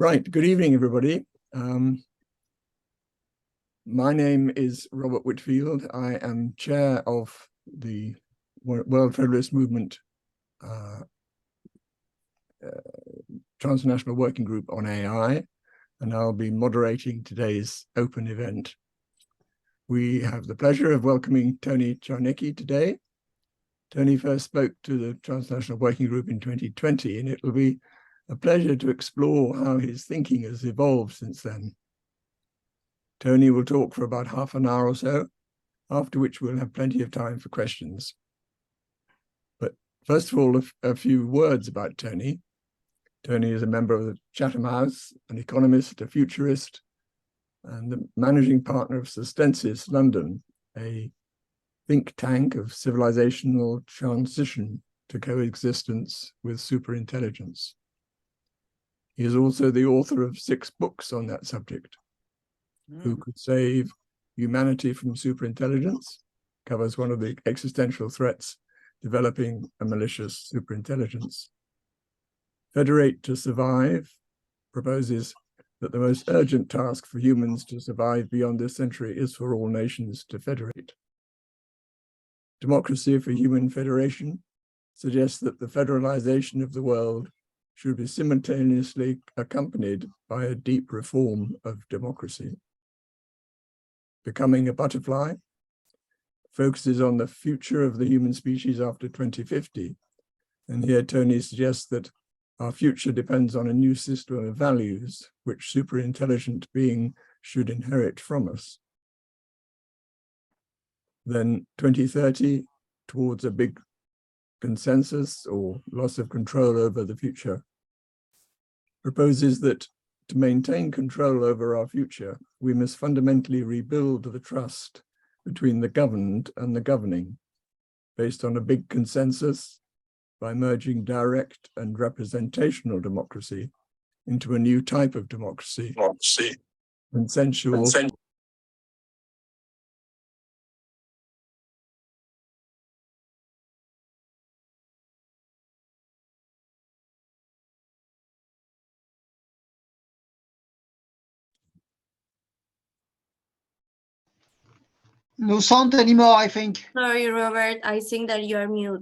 Right, good evening, everybody. My name is Robert Whitfield. I am chair of the World Federalist Movement Transnational Working Group on AI, and I'll be moderating today's open event. We have the pleasure of welcoming Tony Czarnecki today. Tony first spoke to the Transnational Working Group in 2020, and it will be a pleasure to explore how his thinking has evolved since then. Tony will talk for about half an hour or so, after which we'll have plenty of time for questions. But first of all, a few words about Tony. Tony is a member of the Chatham House, an economist, a futurist, and the managing partner of Sustensis London, a think tank of civilizational transition to coexistence with superintelligence. He is also the author of 6 books on that subject. Who Could Save Humanity from Superintelligence? Covers one of the existential threats developing a malicious superintelligence. Federate to Survive proposes that the most urgent task for humans to survive beyond this century is for all nations to federate. Democracy for Human Federation suggests that the federalization of the world should be simultaneously accompanied by a deep reform of democracy. Becoming a Butterfly focuses on the future of the human species after 2050. And here Tony suggests that our future depends on a new system of values which superintelligent being should inherit from us. Then 2030, towards a big consensus or loss of control over the future, proposes that to maintain control over our future, we must fundamentally rebuild the trust between the governed and the governing, based on a big consensus by merging direct and representational democracy into a new type of democracy, consensual. No sound anymore, I think. Sorry, Robert. I think that you are mute.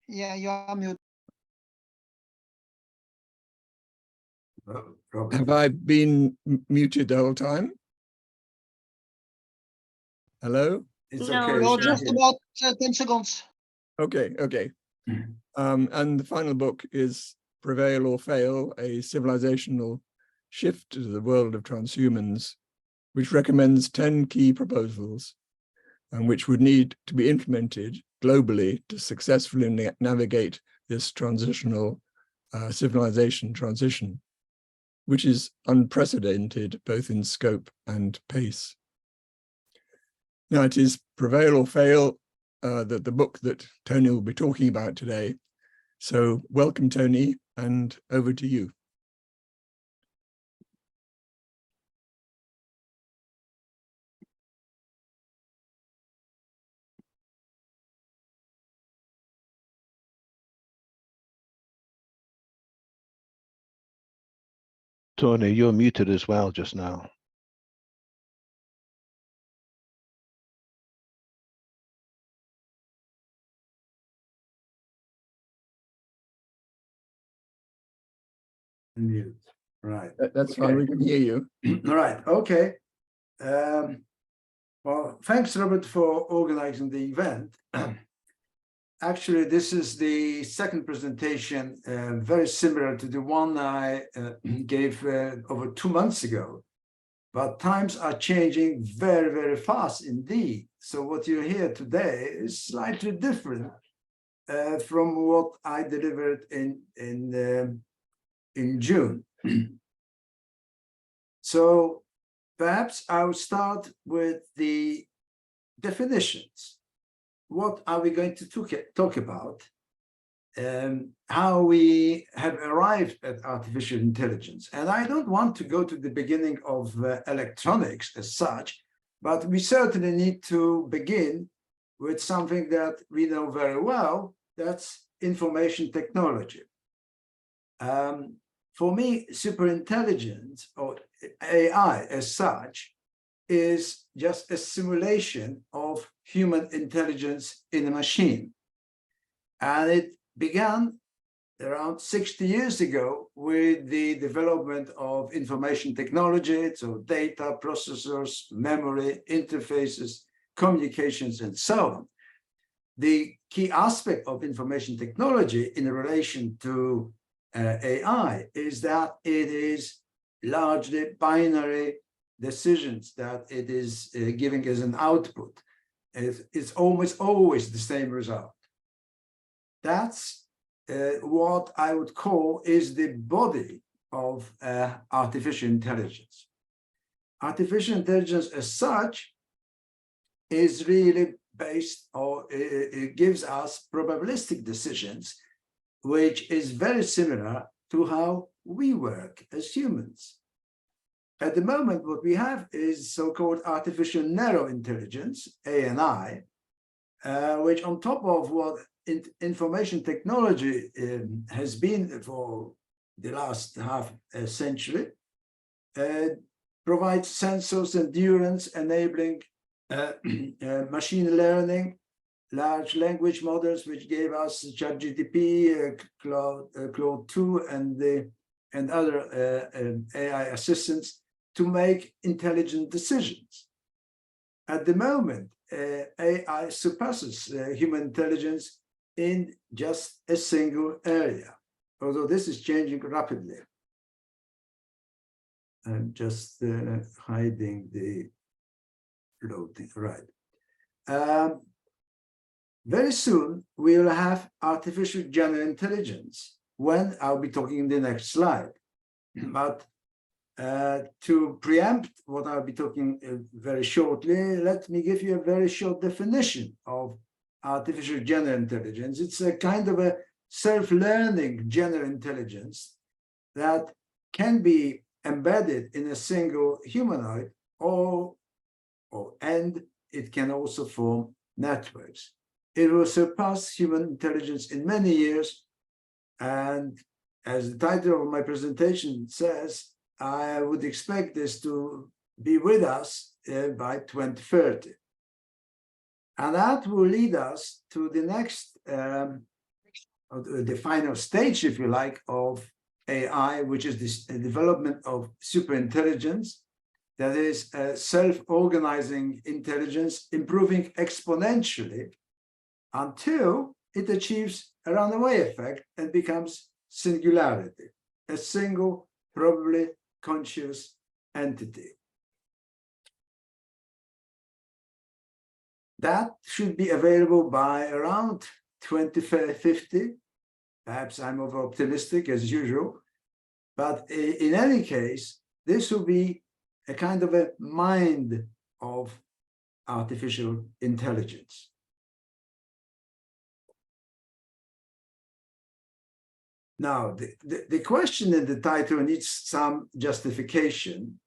Yeah, you are mute. Have I been muted the whole time? Hello? No, No, just about 10 seconds. Okay. And the final book is Prevail or Fail, a civilizational shift to the world of transhumans, which recommends 10 key proposals and which would need to be implemented globally to successfully navigate this transitional civilization transition, which is unprecedented both in scope and pace. Now, it is Prevail or Fail, the book that Tony will be talking about today. So welcome, Tony, and over to you. Tony, you're muted as well just now. Mute. Right. That's fine, we can hear you. All right, okay. Well, thanks, Robert, for organizing the event. Actually, this is the second presentation, very similar to the one I gave over 2 months ago. But times are changing very, very fast indeed. So what you hear today is slightly different from what I delivered in June. So perhaps I'll start with the definitions. What are we going to talk about? How we have arrived at artificial intelligence. And I don't want to go to the beginning of electronics as such, but we certainly need to begin with something that we know very well, that's information technology. for me, superintelligence or AI as such is just a simulation of human intelligence in a machine. And it began around 60 years ago with the development of information technology, so data, processors, memory, interfaces, communications, and so on. The key aspect of information technology in relation to AI is that it is largely binary decisions that it is giving as an output. It's almost always the same result. That's what I would call is the body of artificial intelligence. Artificial intelligence as such is really based, or it gives us probabilistic decisions, which is very similar to how we work as humans. At the moment, what we have is so-called artificial narrow intelligence, ANI, which on top of what information technology has been for the last half a century, provides sensors, endurance, enabling machine learning, large language models, which gave us ChatGPT, Claude 2, and other AI assistants to make intelligent decisions. At the moment, AI surpasses human intelligence in just a single area, although this is changing rapidly. I'm just hiding the loading, right. Very soon, we will have artificial general intelligence, when I'll be talking in the next slide. But to preempt what I'll be talking very shortly, let me give you a very short definition of artificial general intelligence. It's a kind of a self-learning general intelligence that can be embedded in a single humanoid, and it can also form networks. It will surpass human intelligence in many years, and as the title of my presentation says, I would expect this to be with us by 2030. And that will lead us to the next, the final stage, if you like, of AI, which is this development of superintelligence, that is self-organizing intelligence, improving exponentially until it achieves a runaway effect and becomes singularity, a single, probably conscious entity. That should be available by around 2050. Perhaps I'm over-optimistic as usual, but in any case, this will be a kind of a mind of artificial intelligence. Now, the question in the title needs some justification.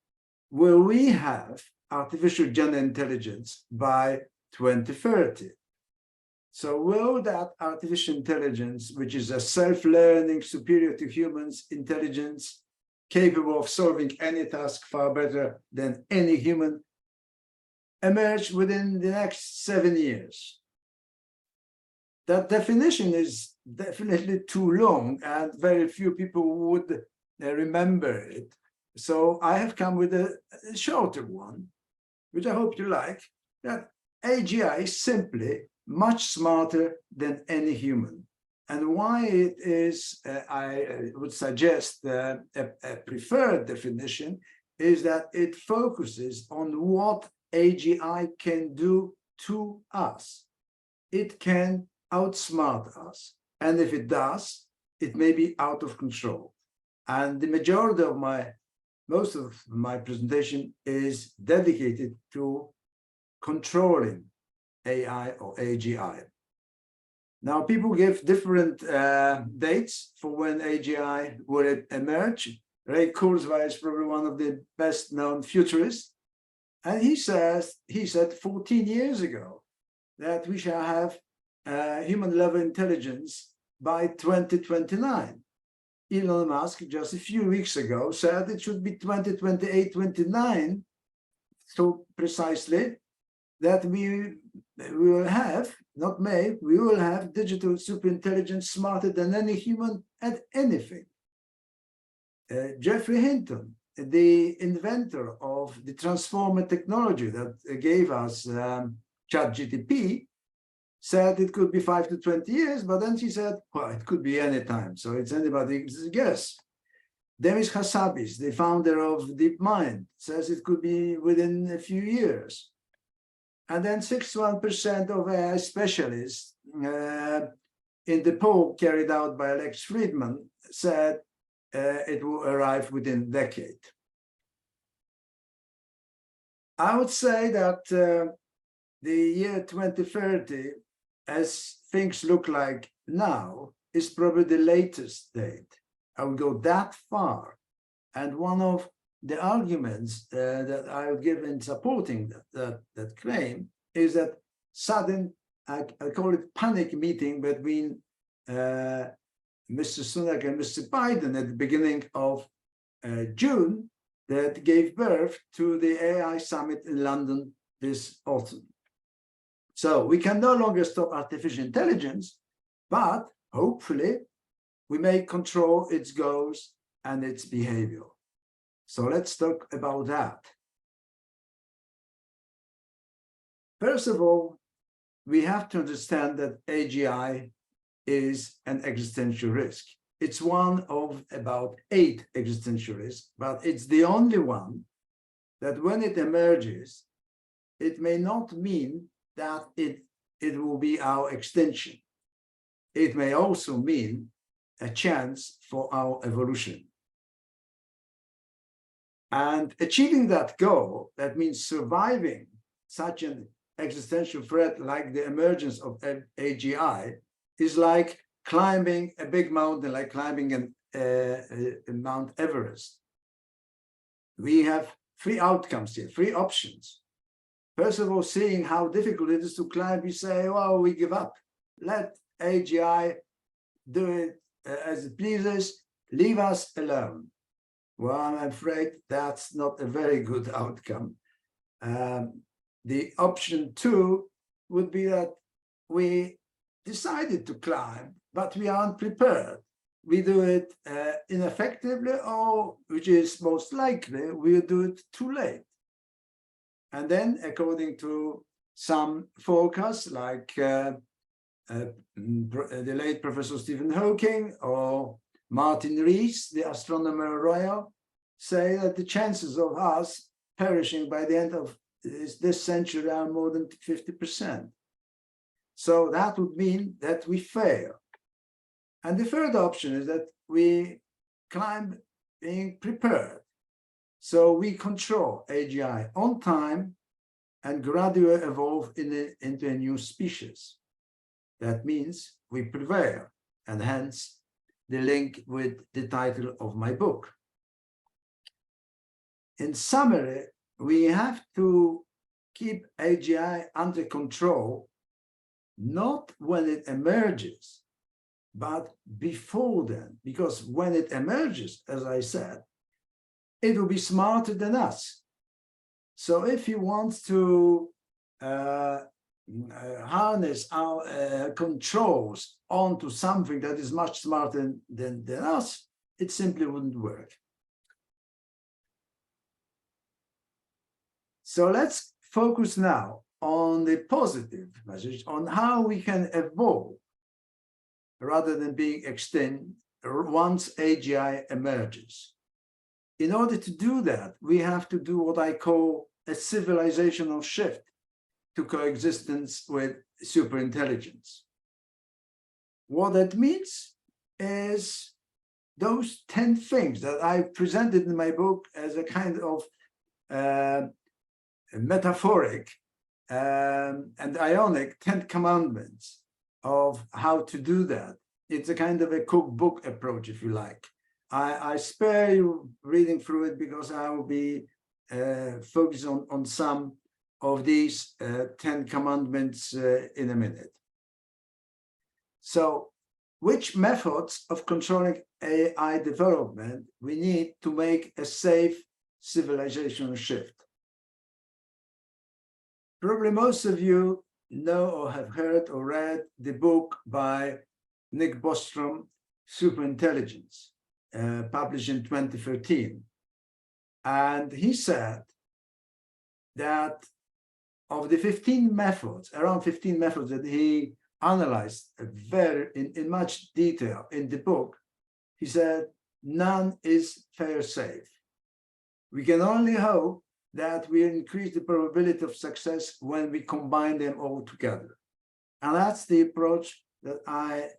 Will we have artificial general intelligence by 2030? So will that artificial intelligence, which is a self-learning, superior to humans intelligence, capable of solving any task far better than any human, emerge within the next 7 years? That definition is definitely too long, and very few people would remember it. So I have come with a shorter one, which I hope you like, that AGI is simply much smarter than any human. And why it is, I would suggest a preferred definition, is that it focuses on what AGI can do to us. It can outsmart us. And if it does, it may be out of control. And the majority of most of my presentation is dedicated to controlling AI or AGI. Now, people give different dates for when AGI will emerge. Ray Kurzweil is probably one of the best known futurists. And he said 14 years ago that we shall have human level intelligence by 2029. Elon Musk just a few weeks ago said it should be 2028, 29, so precisely that we will have, not may, we will have digital superintelligence smarter than any human at anything. Geoffrey Hinton, the inventor of the transformer technology that gave us ChatGPT, said it could be 5 to 20 years, but then she said, well, it could be any time. So it's anybody's guess. Demis Hassabis, the founder of DeepMind, says it could be within a few years. And then 61% of AI specialists in the poll carried out by Alex Friedman said it will arrive within a decade. I would say that the year 2030, as things look like now, is probably the latest date. I would go that far. And one of the arguments that I'll give in supporting that claim is that sudden, I call it panic meeting between Mr. Sunak and Mr. Biden at the beginning of June that gave birth to the AI summit in London this autumn. So we can no longer stop artificial intelligence, but hopefully we may control its goals and its behavior. So let's talk about that. First of all, we have to understand that AGI is an existential risk. It's one of about 8 existential risks, but it's the only one that when it emerges, it may not mean that it will be our extinction. It may also mean a chance for our evolution. And achieving that goal, that means surviving such an existential threat like the emergence of AGI, is like climbing a big mountain, like climbing Mount Everest. We have 3 outcomes here, 3 options. First of all, seeing how difficult it is to climb, we say, well, we give up. Let AGI do it as it pleases, leave us alone. Well, I'm afraid that's not a very good outcome. The option 2 would be that we decided to climb, but we aren't prepared. We do it ineffectively, or, which is most likely, we'll do it too late. And then, according to some forecasts, like the late Professor Stephen Hawking or Martin Rees, the astronomer royal, say that the chances of us perishing by the end of this century are more than 50%. So that would mean that we fail. And the third option is that we climb being prepared. So we control AGI on time and gradually evolve into a new species. That means we prevail, and hence the link with the title of my book. In summary, we have to keep AGI under control, not when it emerges, but before then, because when it emerges, as I said, it will be smarter than us. So if you want to harness our controls onto something that is much smarter than us, it simply wouldn't work. So let's focus now on the positive message, on how we can evolve rather than being extinct once AGI emerges. In order to do that, we have to do what I call a civilizational shift to coexistence with superintelligence. What that means is those 10 things that I presented in my book as a kind of metaphoric and ionic 10 commandments of how to do that. It's a kind of a cookbook approach, if you like. I spare you reading through it because I will be focused on some of these 10 commandments in a minute. So which methods of controlling AI development we need to make a safe civilizational shift. Probably most of you know or have heard or read the book by Nick Bostrom, Superintelligence, published in 2013. And he said that of the 15 methods, around 15 methods that he analyzed in much detail in the book, he said, none is fail-safe. We can only hope that we increase the probability of success when we combine them all together. And that's the approach that I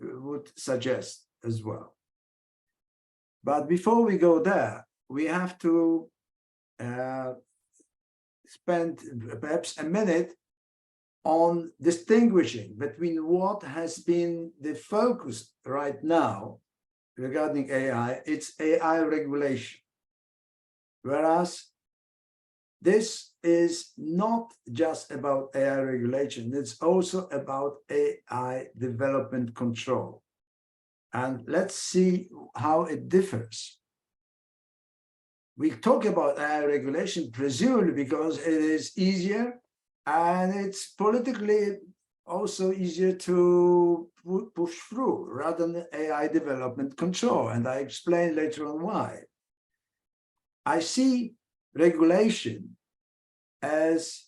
would suggest as well. But before we go there, we have to spend perhaps a minute on distinguishing between what has been the focus right now regarding AI, it's AI regulation. Whereas this is not just about AI regulation, it's also about AI development control. And let's see how it differs. We talk about AI regulation presumably because it is easier and it's politically also easier to push through rather than AI development control. And I explain later on why. I see regulation as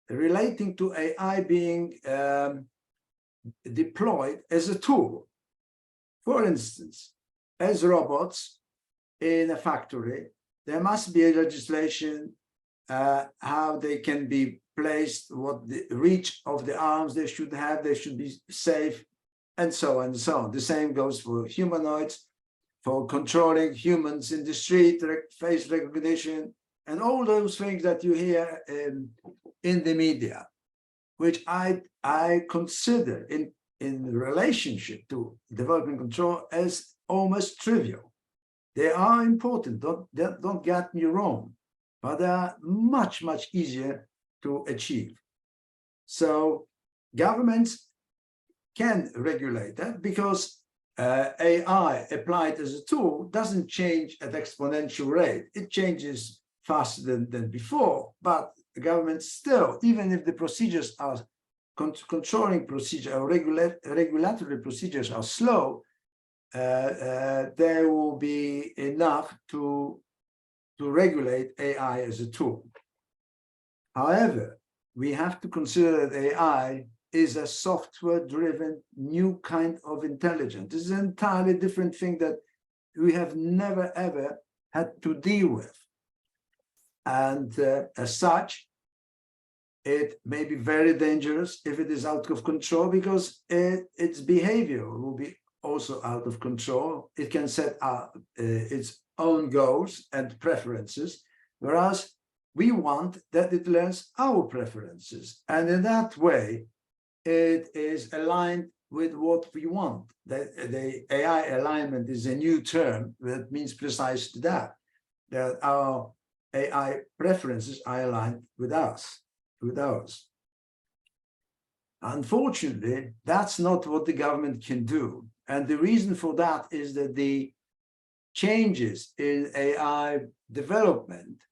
relating to AI being deployed as a tool. For instance, as robots in a factory, there must be a legislation how they can be placed, what the reach of the arms they should have, they should be safe, and so on and so on. The same goes for humanoids, for controlling humans in the street, face recognition, and all those things that you hear in the media, which I consider in relationship to development control as almost trivial. They are important, don't get me wrong, but they are much, much easier to achieve. So governments can regulate that because AI applied as a tool doesn't change at exponential rate. It changes faster than before, but the government still, even if the procedures are controlling procedure or regulatory procedures are slow, there will be enough to regulate AI as a tool. However, we have to consider that AI is a software-driven new kind of intelligence. This is an entirely different thing that we have never, ever had to deal with. And as such, it may be very dangerous if it is out of control because its behavior will be also out of control. It can set up its own goals and preferences, whereas we want that it learns our preferences. And in that way, it is aligned with what we want. The AI alignment is a new term that means precisely that our AI preferences are aligned with us, with ours. Unfortunately, that's not what the government can do. And the reason for that is that the changes in AI development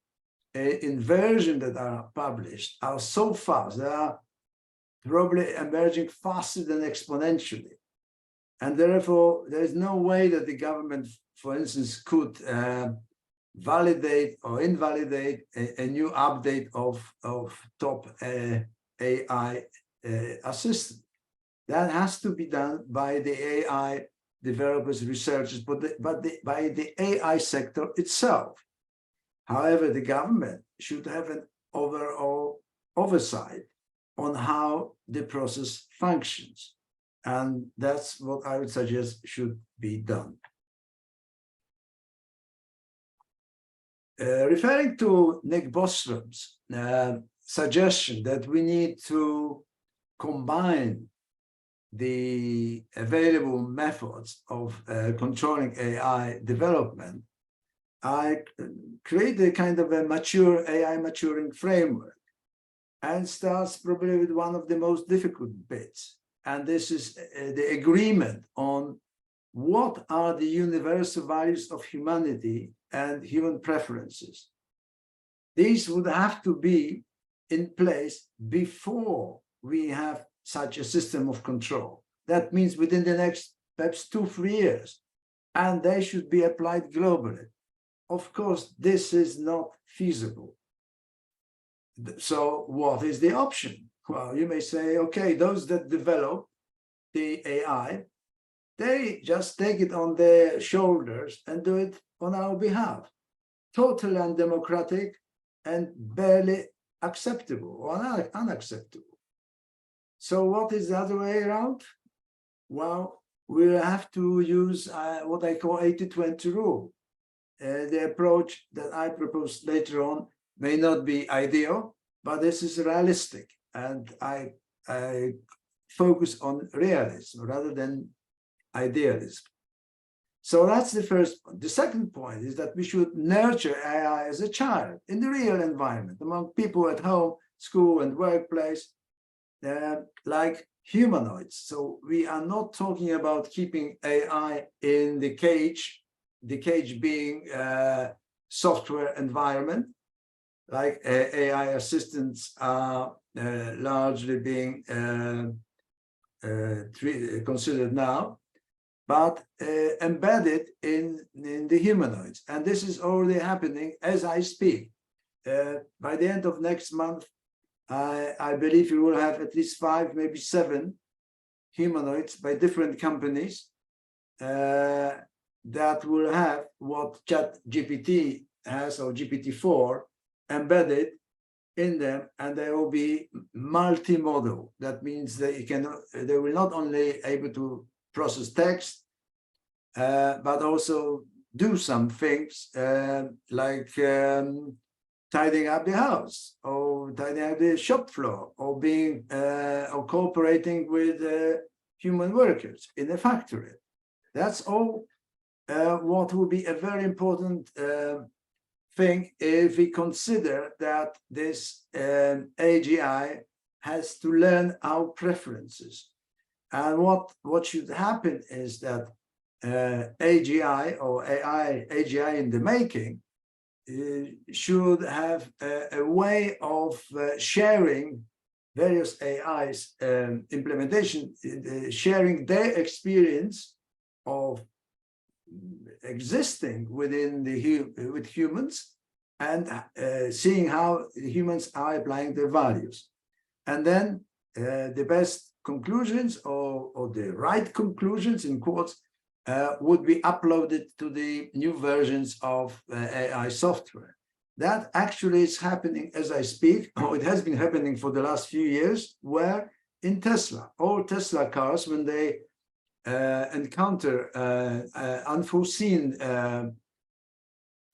in versions that are published are so fast, they are probably emerging faster than exponentially. And therefore, there is no way that the government, for instance, could validate or invalidate a new update of top AI assistant. That has to be done by the AI developers, researchers, but by the AI sector itself. However, the government should have an overall oversight on how the process functions. And that's what I would suggest should be done. Referring to Nick Bostrom's suggestion that we need to combine the available methods of controlling AI development, I create a kind of a mature AI maturing framework and starts probably with one of the most difficult bits. and this is the agreement on what are the universal values of humanity and human preferences. These would have to be in place before we have such a system of control. That means within the next perhaps 2-3 years, and they should be applied globally. Of course, this is not feasible. So what is the option? Well, you may say, okay, those that develop the AI, they just take it on their shoulders and do it on our behalf. Totally undemocratic and barely acceptable or unacceptable. So what is the other way around? Well, we'll have to use what I call 80-20 rule. The approach that I propose later on may not be ideal, but this is realistic. And I focus on realism rather than idealism. So that's the first point. The second point is that we should nurture AI as a child in the real environment, among people at home, school, and workplace, like humanoids. So we are not talking about keeping AI in the cage being software environment, like AI assistants are largely being considered now, but embedded in the humanoids. And this is already happening as I speak. By the end of next month, I believe we will have at least 5, maybe 7 humanoids by different companies that will have what ChatGPT has, or GPT-4, embedded in them, and they will be multimodal. That means they will not only able to process text, but also do some things like tidying up the house, or tidying up the shop floor, or being or cooperating with human workers in a factory. That's all what will be a very important thing if we consider that this AGI has to learn our preferences. And what should happen is that AGI or AGI in the making should have a way of sharing various AIs implementation, sharing their experience of existing within with humans, and seeing how humans are applying their values. And then the best conclusions or the right conclusions, in quotes, would be uploaded to the new versions of AI software. That actually is happening as I speak, or it has been happening for the last few years, where in Tesla, all Tesla cars, when they encounter unforeseen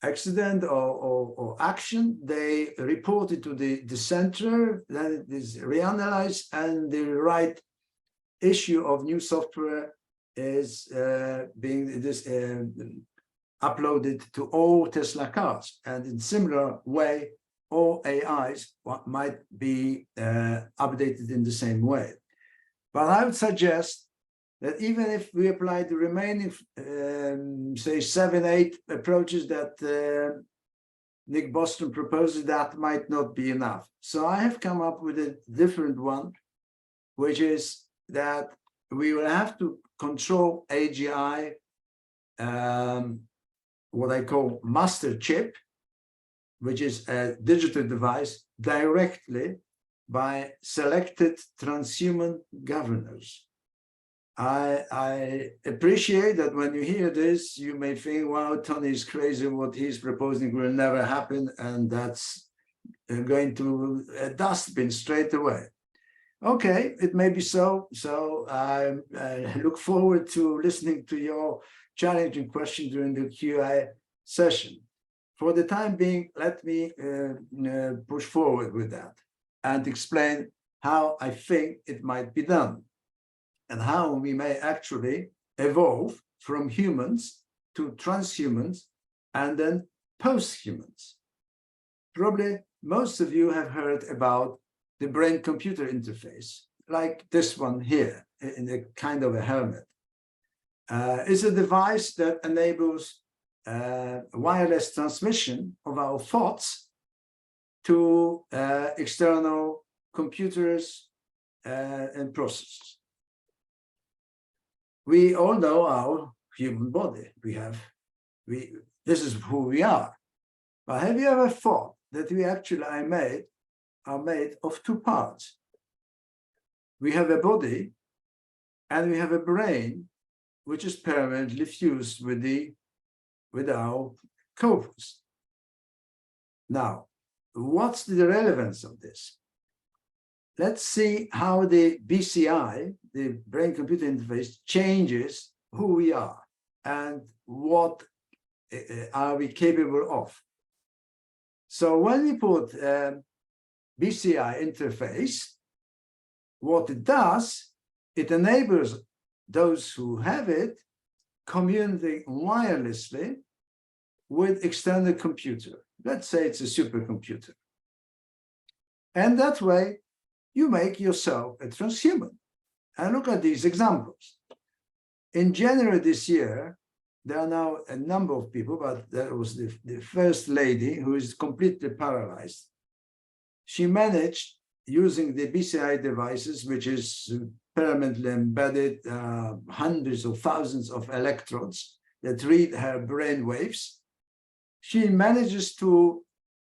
accident or action, they report it to the center, then it is reanalyzed, and the right issue of new software is being uploaded to all Tesla cars. And in similar way, all AIs might be updated in the same way. But I would suggest that even if we apply the remaining, say, 7-8 approaches that Nick Bostrom proposes, that might not be enough. So I have come up with a different one, which is that we will have to control AGI, what I call master chip, which is a digital device, directly by selected transhuman governors. I appreciate that when you hear this, you may think, wow, Tony is crazy, what he's proposing will never happen, and that's going to a dustbin straight away. Okay, it may be so. So I look forward to listening to your challenging question during the QA session. For the time being, let me push forward with that and explain how I think it might be done, and how we may actually evolve from humans to transhumans and then post-humans. Probably most of you have heard about the brain-computer interface, like this one here, in a kind of a helmet, is a device that enables wireless transmission of our thoughts to external computers and processes. We all know our human body. This is who we are. But have you ever thought that we actually are made of two parts? We have a body and we have a brain, which is permanently fused with our corpus. Now, what's the relevance of this? Let's see how the BCI, the brain-computer interface, changes who we are and what are we capable of. So when we put BCI interface, what it does, it enables those who have it communicate wirelessly with external computer. Let's say it's a supercomputer. And that way, you make yourself a transhuman. And look at these examples. In January this year, there are now a number of people, but there was the first lady who is completely paralyzed. She managed, using the BCI devices, which is permanently embedded, hundreds of thousands of electrodes that read her brain waves. She manages to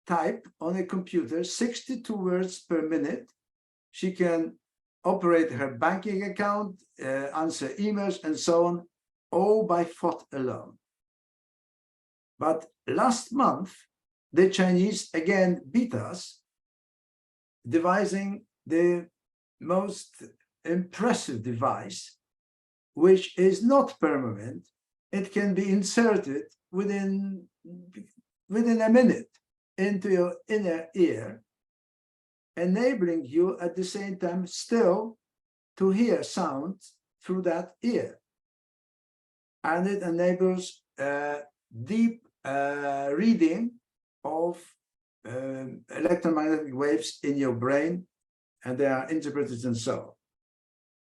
type on a computer 62 words per minute. She can operate her banking account, answer emails, and so on, all by thought alone. But last month, the Chinese again beat us, devising the most impressive device, which is not permanent. It can be inserted within a minute into your inner ear, enabling you at the same time still to hear sound through that ear. And it enables deep reading of electromagnetic waves in your brain, and they are interpreted and so on.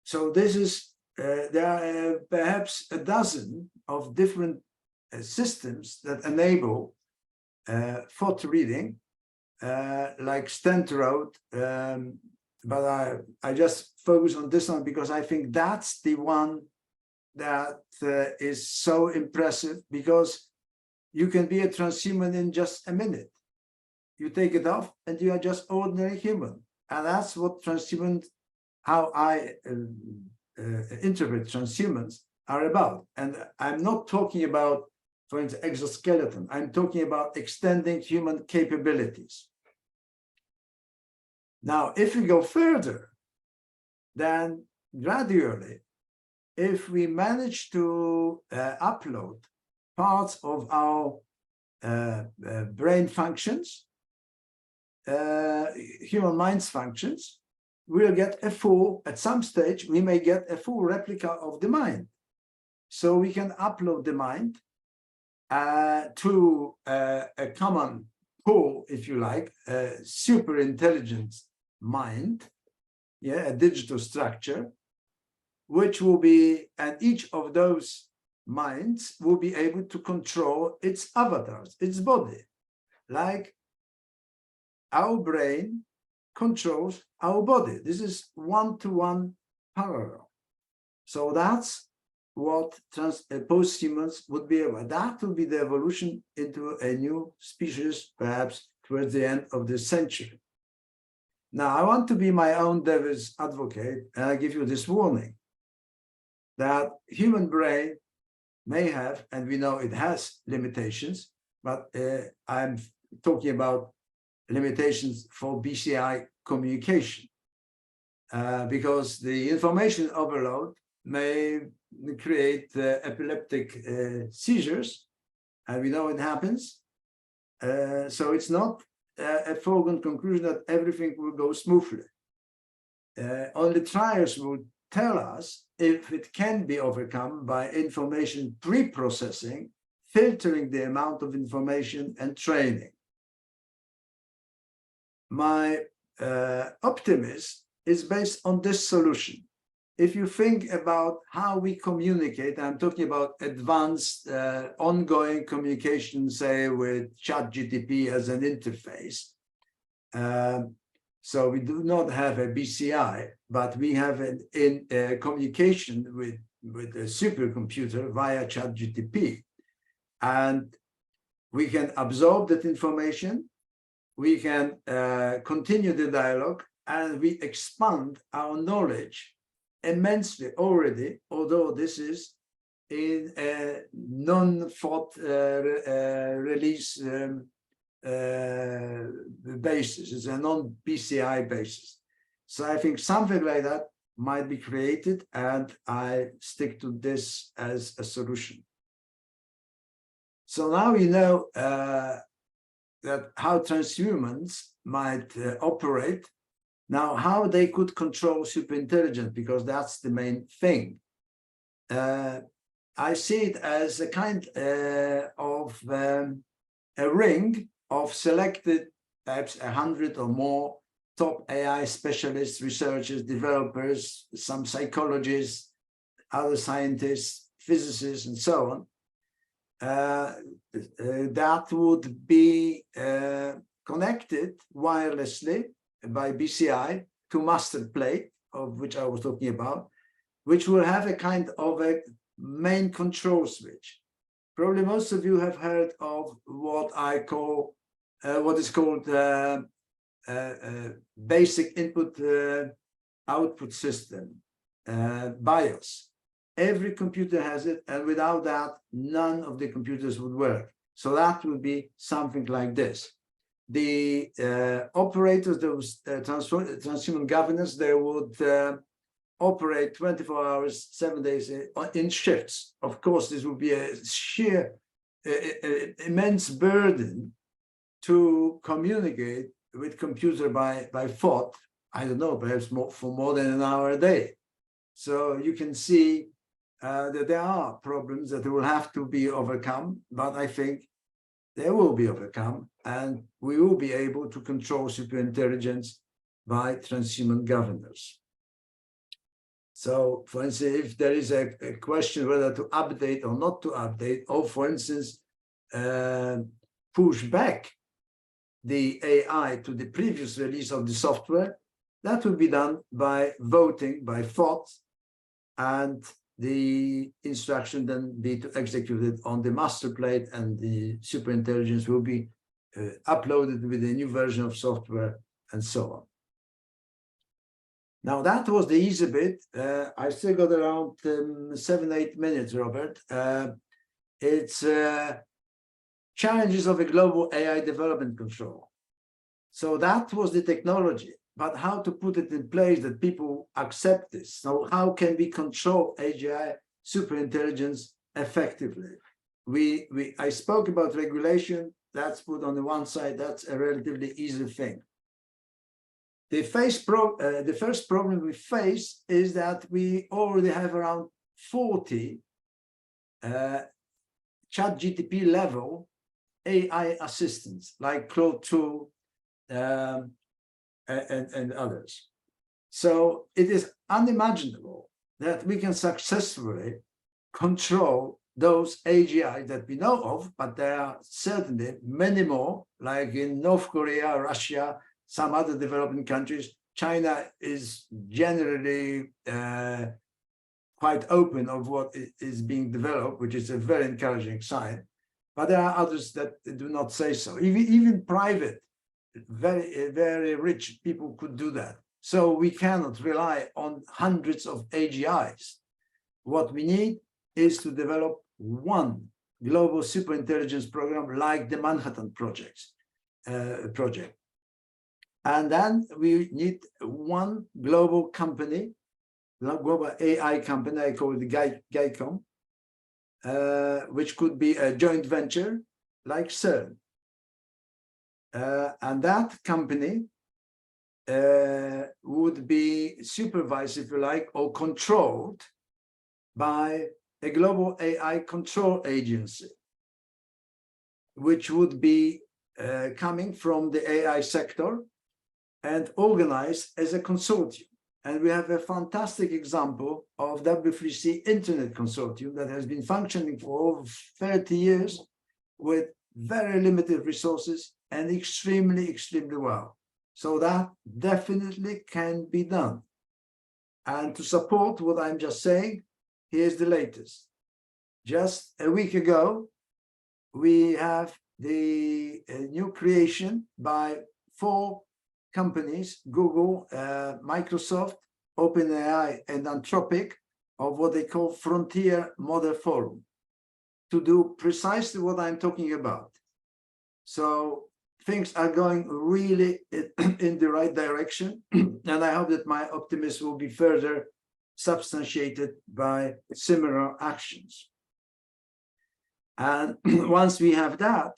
So this is, there are perhaps a dozen of different systems that enable thought reading, like Stentrode, but I just focus on this one because I think that's the one that is so impressive, because you can be a transhuman in just a minute. You take it off and you are just ordinary human. And that's what transhuman, how I interpret transhumans are about. And I'm not talking about, for instance, exoskeleton. I'm talking about extending human capabilities. Now, if we go further, then gradually, if we manage to upload parts of our brain functions, human mind's functions, we'll get a full, at some stage, we may get a full replica of the mind. So we can upload the mind to a common pool, if you like, a super intelligent mind, yeah, a digital structure, which will be, and each of those minds will be able to control its avatars, its body, like our brain controls our body. This is one-to-one parallel. So that's what posthumans would be about. That will be the evolution into a new species, perhaps towards the end of this century. Now, I want to be my own devil's advocate, and I give you this warning that human brain may have, and we know it has limitations, but I'm talking about limitations for BCI communication, because the information overload may create epileptic seizures, and we know it happens. So it's not a foregone conclusion that everything will go smoothly. Only trials will tell us if it can be overcome by information pre-processing, filtering the amount of information, and training. My optimism is based on this solution. If you think about how we communicate, I'm talking about advanced ongoing communication, say with ChatGPT as an interface. So we do not have a BCI, but we have a communication with a supercomputer via ChatGPT. And we can absorb that information, we can continue the dialogue, and we expand our knowledge immensely already, although this is in a non-thought release basis. It's a non-BCI basis. So I think something like that might be created, and I stick to this as a solution. So now we know that how transhumans might operate. Now, how they could control superintelligence, because that's the main thing. I see it as a kind of a ring of selected, perhaps 100 or more top AI specialists, researchers, developers, some psychologists, other scientists, physicists, and so on. That would be connected wirelessly by BCI to master plate, of which I was talking about, which will have a kind of a main control switch. Probably most of you have heard of what I call, what is called basic input output system, BIOS. Every computer has it, and without that, none of the computers would work. So that would be something like this. The operators, those transhuman governors, they would operate 24 hours, 7 days in shifts. Of course, this would be a sheer, immense burden to communicate with computer by thought. I don't know, perhaps for more than an hour a day. So you can see that there are problems that will have to be overcome, but I think they will be overcome, and we will be able to control superintelligence by transhuman governors. So, for instance, if there is a question whether to update or not to update, or for instance, push back the AI to the previous release of the software, that will be done by voting, by thought, and the instruction then be to execute it on the master plate, and the superintelligence will be uploaded with a new version of software, and so on. Now that was the easy bit. I still got around 7-8 minutes, Robert. It's challenges of a global AI development control. So that was the technology, but how to put it in place that people accept this. So how can we control AGI superintelligence effectively? I spoke about regulation. That's put on the one side. That's a relatively easy thing. The first problem we face is that we already have around 40 ChatGPT level AI assistants like Claude 2 and others. So it is unimaginable that we can successfully control those AGI that we know of, but there are certainly many more, like in North Korea, Russia, some other developing countries. China is generally quite open of what is being developed, which is a very encouraging sign. But there are others that do not say so. Even private, very rich people could do that. So we cannot rely on hundreds of AGIs. What we need is to develop one global superintelligence program like the Manhattan project. And then we need one global company, global AI company, I call it the GAICOM, which could be a joint venture like CERN. And that company would be supervised, if you like, or controlled by a global AI control agency, which would be coming from the AI sector and organized as a consortium. And we have a fantastic example of W3C Internet Consortium that has been functioning for over 30 years with very limited resources and extremely well. So that definitely can be done. And to support what I'm just saying, here's the latest. Just a week ago, we have the new creation by 4 companies, Google, Microsoft, OpenAI, and Anthropic, of what they call Frontier Model Forum, to do precisely what I'm talking about. So things are going really in the right direction, and I hope that my optimism will be further substantiated by similar actions. And once we have that,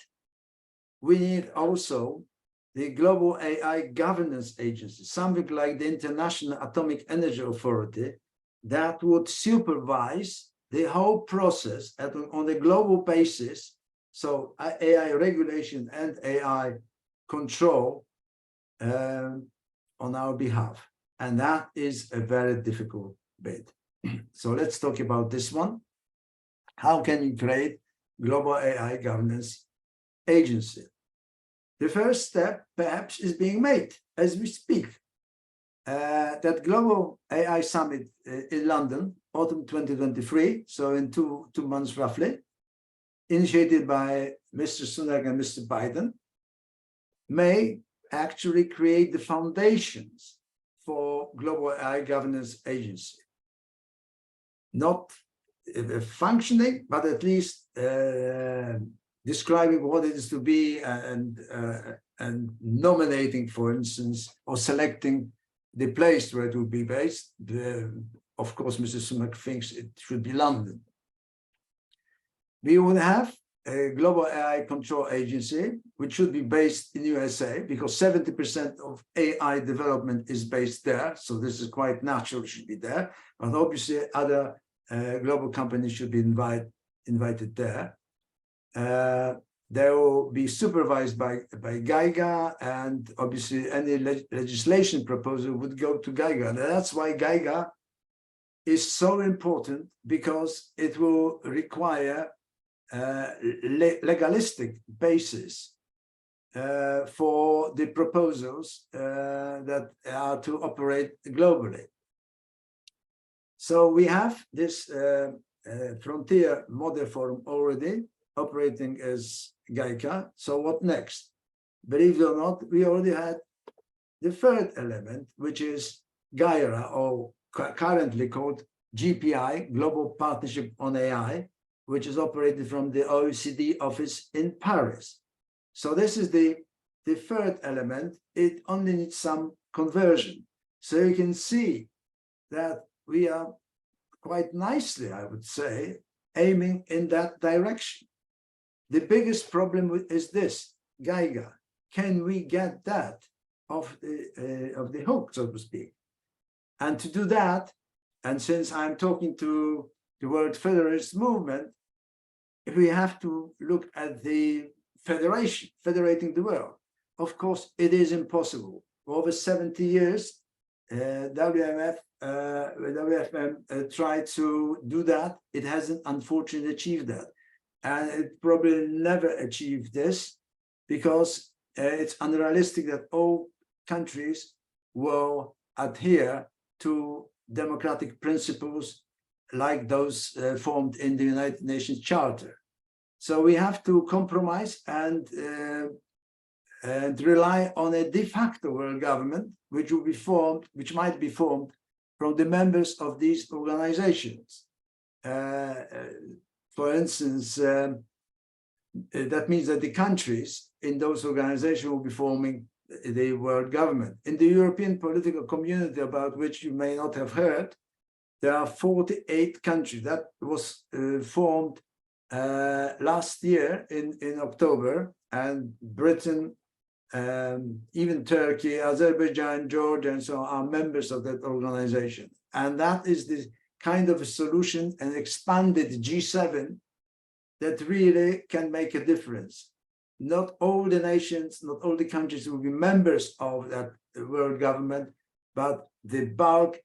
we need also the Global AI Governance Agency, something like the International Atomic Energy Authority, that would supervise the whole process on a global basis. So AI regulation and AI control on our behalf. And that is a very difficult bit. So let's talk about this one. How can you create Global AI Governance Agency? The first step perhaps is being made as we speak. That Global AI Summit in London, autumn 2023, so in two months roughly, initiated by Mr. Sunak and Mr. Biden, may actually create the foundations for Global AI Governance Agency. Not functioning, but at least describing what it is to be and nominating, for instance, or selecting the place where it will be based. Of course, Mr. Sunak thinks it should be London. We will have a Global AI Control Agency, which should be based in USA, because 70% of AI development is based there. So this is quite natural, it should be there. But obviously, other global companies should be invited there. They will be supervised by GIGA, and obviously any legislation proposal would go to GIGA. And that's why GIGA is so important, because it will require legalistic basis for the proposals that are to operate globally. So we have this Frontier Model Forum already operating as GICA. So what next? Believe it or not, we already had the third element, which is GAIRA, or currently called GPI, Global Partnership on AI, which is operated from the OECD office in Paris. So this is the third element. It only needs some conversion. So you can see that we are quite nicely, I would say, aiming in that direction. The biggest problem is this, GIGA. Can we get that off the hook, so to speak? And to do that, and since I'm talking to the World Federalist movement, we have to look at the federation, federating the world. Of course, it is impossible. For over 70 years, WFM tried to do that. It hasn't unfortunately achieved that. And it probably never achieved this, because it's unrealistic that all countries will adhere to democratic principles like those formed in the United Nations Charter. So we have to compromise and rely on a de facto world government, which will be formed, which might be formed from the members of these organizations. For instance, that means that the countries in those organizations will be forming the world government. In the European political community, about which you may not have heard, there are 48 countries. That was formed last year in October, and Britain, even Turkey, Azerbaijan, Georgia, and so on are members of that organization. And that is the kind of a solution, an expanded G7 that really can make a difference. Not all the nations, not all the countries will be members of that world government, but the bulk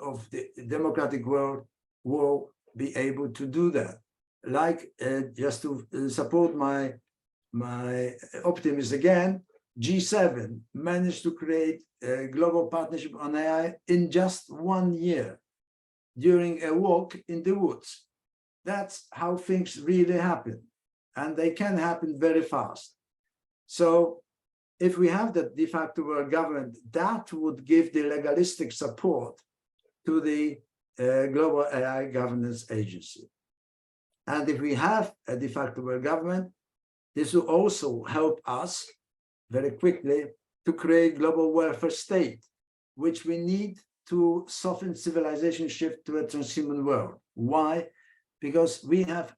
of the democratic world will be able to do that. Like just to support my optimism again, G7 managed to create a global partnership on AI in just 1 year during a walk in the woods. That's how things really happen, and they can happen very fast. So if we have the de facto world government, that would give the legalistic support to the global AI governance agency. And if we have a de facto world government, this will also help us very quickly to create global welfare state, which we need to soften civilization shift to a transhuman world. Why? Because we have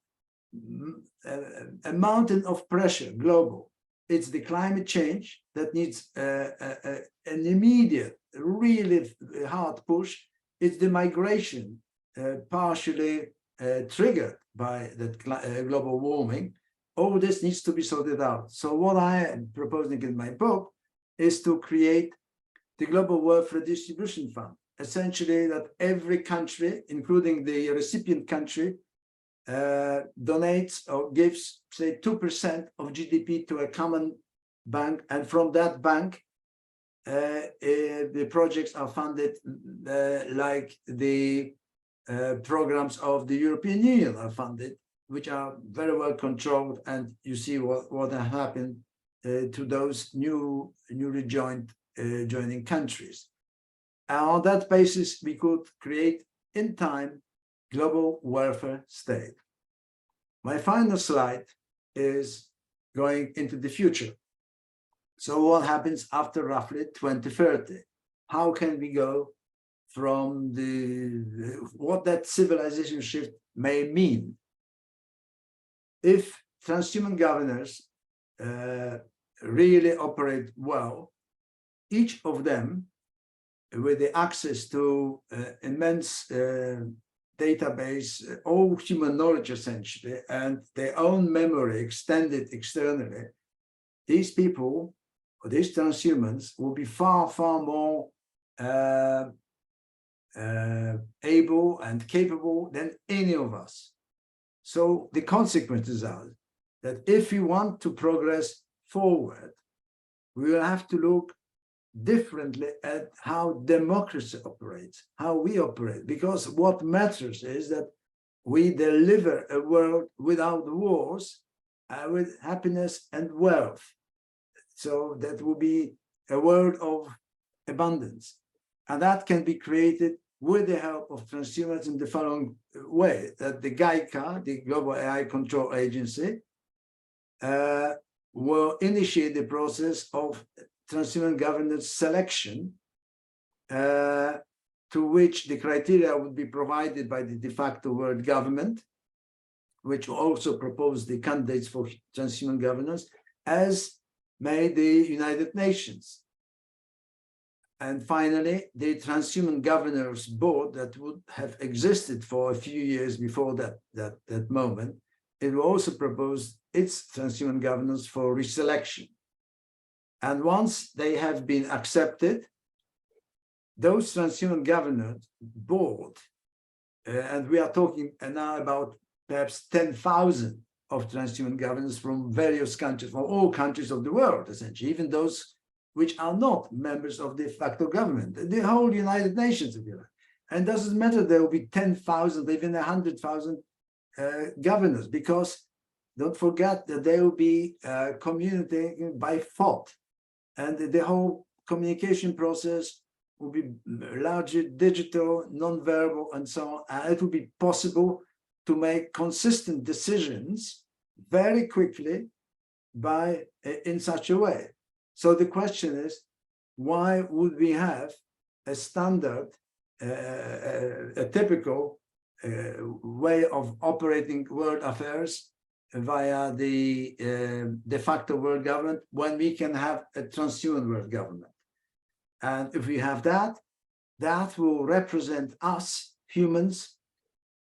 a mountain of pressure, global. It's the climate change that needs an immediate, really hard push. It's the migration, partially triggered by that global warming. All this needs to be sorted out. So what I am proposing in my book is to create the Global Welfare Distribution Fund. Essentially that every country, including the recipient country, donates or gives, say, 2% of GDP to a common bank. And from that bank, the projects are funded like the programs of the European Union are funded, which are very well controlled. And you see what happened to those newly joining countries. And on that basis, we could create in time global welfare state. My final slide is going into the future. So what happens after roughly 2030? How can we go from what that civilization shift may mean? If transhuman governors really operate well, each of them with the access to immense database, all human knowledge essentially, and their own memory extended externally, these people, or these transhumans, will be far, far more able and capable than any of us. So the consequences are that if we want to progress forward, we will have to look differently at how democracy operates, how we operate, because what matters is that we deliver a world without wars, with happiness and wealth. So that will be a world of abundance. And that can be created with the help of transhumans in the following way, that the GAICA, the Global AI Control Agency, will initiate the process of transhuman governance selection, to which the criteria would be provided by the de facto world government, which will also propose the candidates for transhuman governance, as may the United Nations. And finally, the Transhuman Governors Board that would have existed for a few years before that moment, it will also propose its transhuman governance for reselection. And once they have been accepted, those transhuman governors board, and we are talking now about perhaps 10,000 of transhuman governors from various countries, from all countries of the world, essentially, even those which are not members of the de facto government, the whole United Nations, if you like. And it doesn't matter, there will be 10,000, even 100,000 governors, because don't forget that they will be communicating by thought. And the whole communication process will be largely digital, non-verbal, and so on. And it will be possible to make consistent decisions very quickly in such a way. So the question is, why would we have a standard, a typical way of operating world affairs via the de facto world government when we can have a transhuman world government? And if we have that, that will represent us, humans,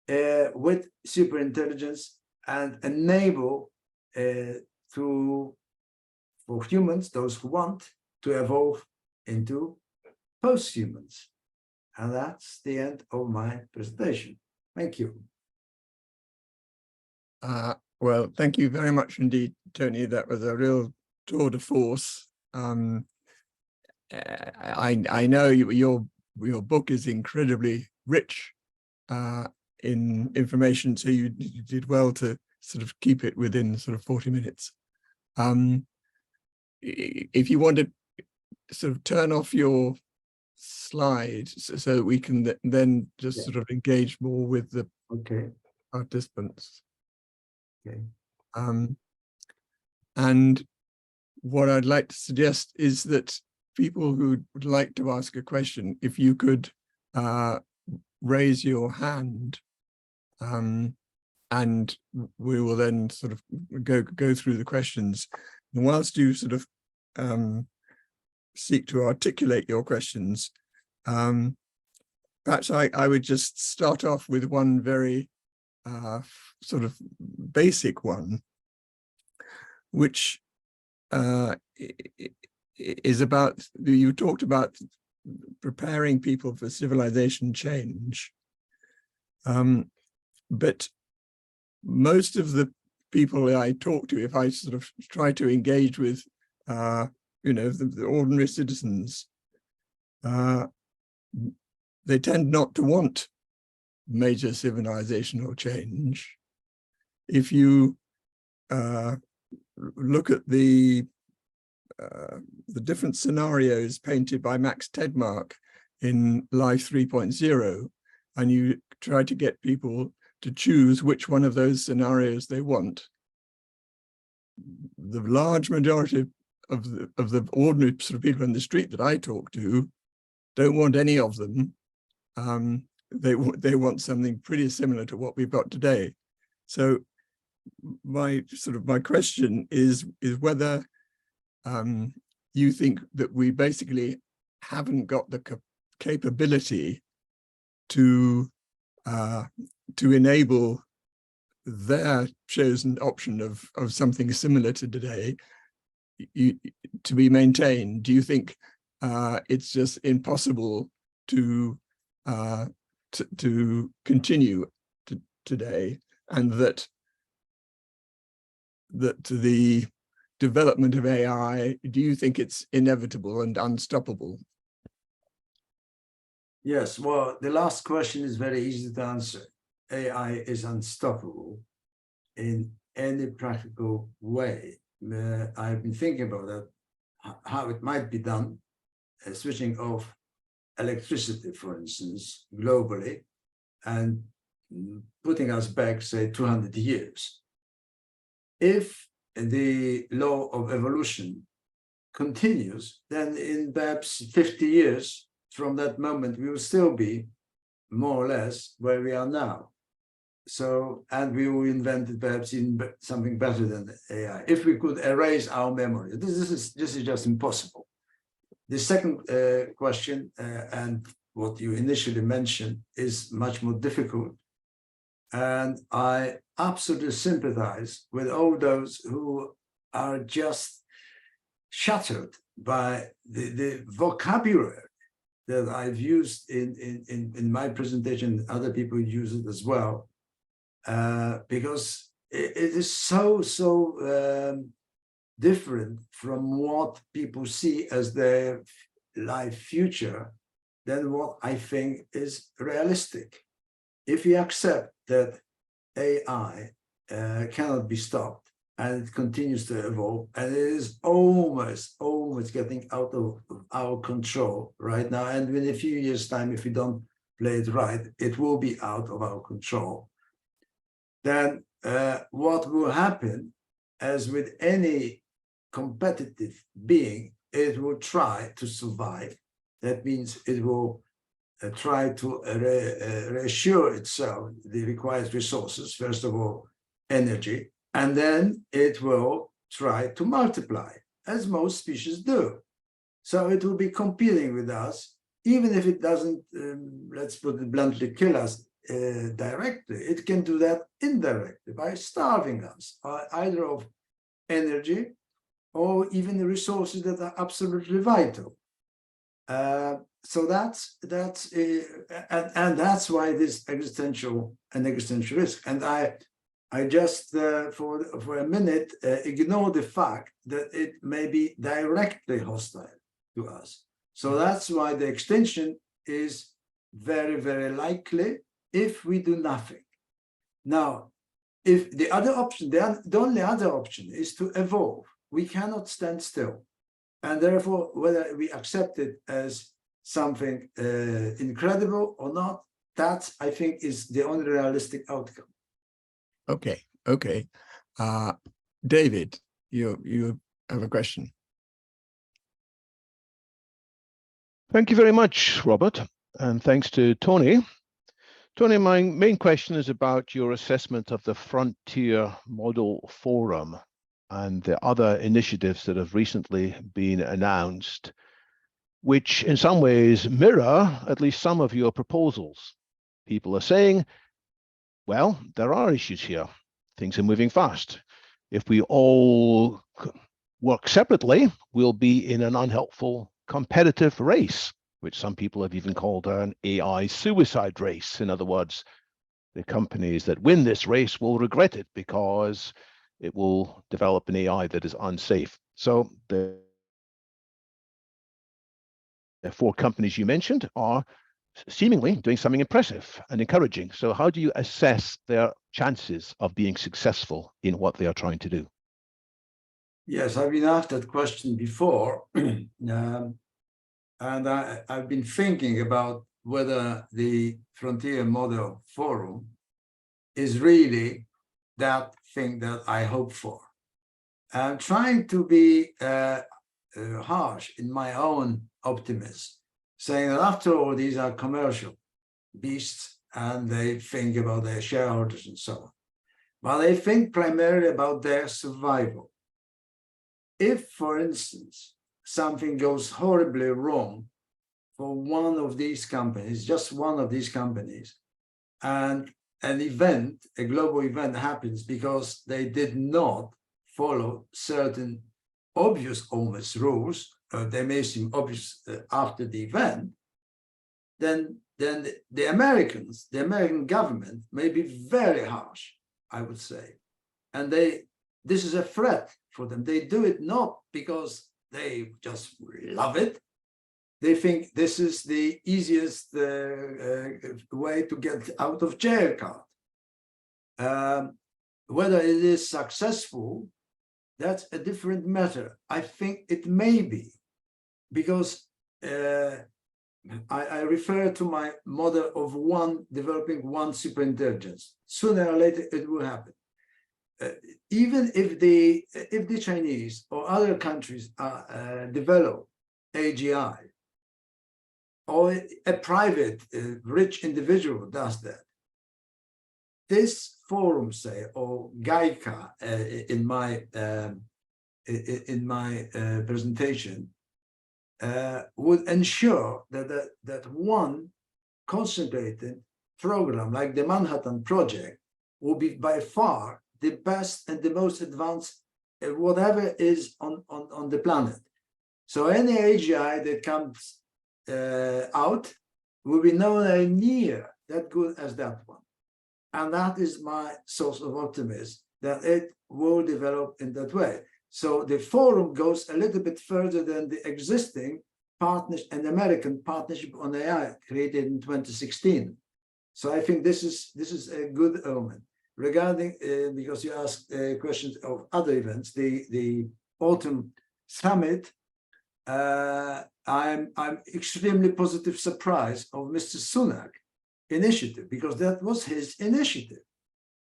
with superintelligence, and enable for humans, those who want to evolve into posthumans. And that's the end of my presentation. Thank you. Well, thank you very much indeed, Tony. That was a real tour de force. I know your book is incredibly rich in information, so you did well to sort of keep it within sort of 40 minutes. If you want to sort of turn off your slide so that we can then just sort of engage more with the participants. Okay. And what I'd like to suggest is that people who would like to ask a question, if you could raise your hand, and we will then sort of go through the questions. And whilst you sort of seek to articulate your questions, perhaps I would just start off with one very sort of basic one, which is about, you talked about preparing people for civilization change, but most of the people I talk to, if I sort of try to engage with you know, the ordinary citizens, they tend not to want major civilizational change. If you look at the different scenarios painted by Max Tegmark in Life 3.0, and you try to get people to choose which one of those scenarios they want, the large majority of the ordinary sort of people in the street that I talk to don't want any of them. They want something pretty similar to what we've got today. So my question is whether you think that we basically haven't got the capability to enable their chosen option of something similar to today to be maintained. Do you think it's just impossible to continue today, and that the development of AI, do you think it's inevitable and unstoppable? Yes, well, the last question is very easy to answer. AI is unstoppable in any practical way. I've been thinking about that, how it might be done, switching off electricity, for instance, globally, and putting us back, say, 200 years. If the law of evolution continues, then in perhaps 50 years from that moment, we will still be more or less where we are now. So, and we will invent perhaps in something better than AI. If we could erase our memory, this is just impossible. The second question, and what you initially mentioned, is much more difficult. And I absolutely sympathize with all those who are just shattered by the vocabulary that I've used in my presentation. Other people use it as well, because it is so different from what people see as their life future than what I think is realistic. If we accept that AI cannot be stopped and it continues to evolve, and it is almost getting out of our control right now, and in a few years' time, if we don't play it right, it will be out of our control, then what will happen, as with any competitive being, it will try to survive. That means it will try to reassure itself the required resources, first of all, energy, and then it will try to multiply, as most species do. So it will be competing with us, even if it doesn't, let's put it bluntly, kill us directly. It can do that indirectly by starving us, either of energy or even the resources that are absolutely vital. so and that's why this existential risk. And I just for a minute ignore the fact that it may be directly hostile to us. So that's why the extinction is very, very likely if we do nothing. Now, if the other option, the only other option is to evolve. We cannot stand still. And therefore, whether we accept it as something incredible or not, that I think is the only realistic outcome. Okay, okay. David, you have a question. Thank you very much, Robert, and thanks to Tony. Tony, my main question is about your assessment of the Frontier Model Forum and the other initiatives that have recently been announced, which in some ways mirror at least some of your proposals. People are saying, well, there are issues here. Things are moving fast. If we all work separately, we'll be in an unhelpful competitive race, which some people have even called an AI suicide race. In other words, the companies that win this race will regret it because it will develop an AI that is unsafe. So the 4 companies you mentioned are seemingly doing something impressive and encouraging. So how do you assess their chances of being successful in what they are trying to do? Yes, I've been asked that question before. And I've been thinking about whether the Frontier Model Forum is really that thing that I hope for. I'm trying to be harsh in my own optimism, saying that after all, these are commercial beasts and they think about their shareholders and so on. But they think primarily about their survival. If, for instance, something goes horribly wrong for one of these companies, just one of these companies, and an event, a global event happens because they did not follow certain obvious almost rules, they may seem obvious after the event, then the American government may be very harsh, I would say. And this is a threat for them. They do it not because they just love it. They think this is the easiest way to get out of jail card. Whether it is successful, that's a different matter. I think it may be, because I refer to my model of developing one superintelligence. Sooner or later, it will happen. Even if the Chinese or other countries develop AGI, or a private rich individual does that, this forum, say, or GAICA in my presentation, would ensure that one concentrated program like the Manhattan Project will be by far the best and the most advanced whatever is on the planet. So any AGI that comes out will be nowhere near that good as that one. And that is my source of optimism, that it will develop in that way. So the forum goes a little bit further than the existing partnership, an American partnership on AI created in 2016. So I think this is a good omen. Regarding, because you asked questions of other events, the autumn summit, I'm extremely positive surprise of Mr. Sunak initiative, because that was his initiative.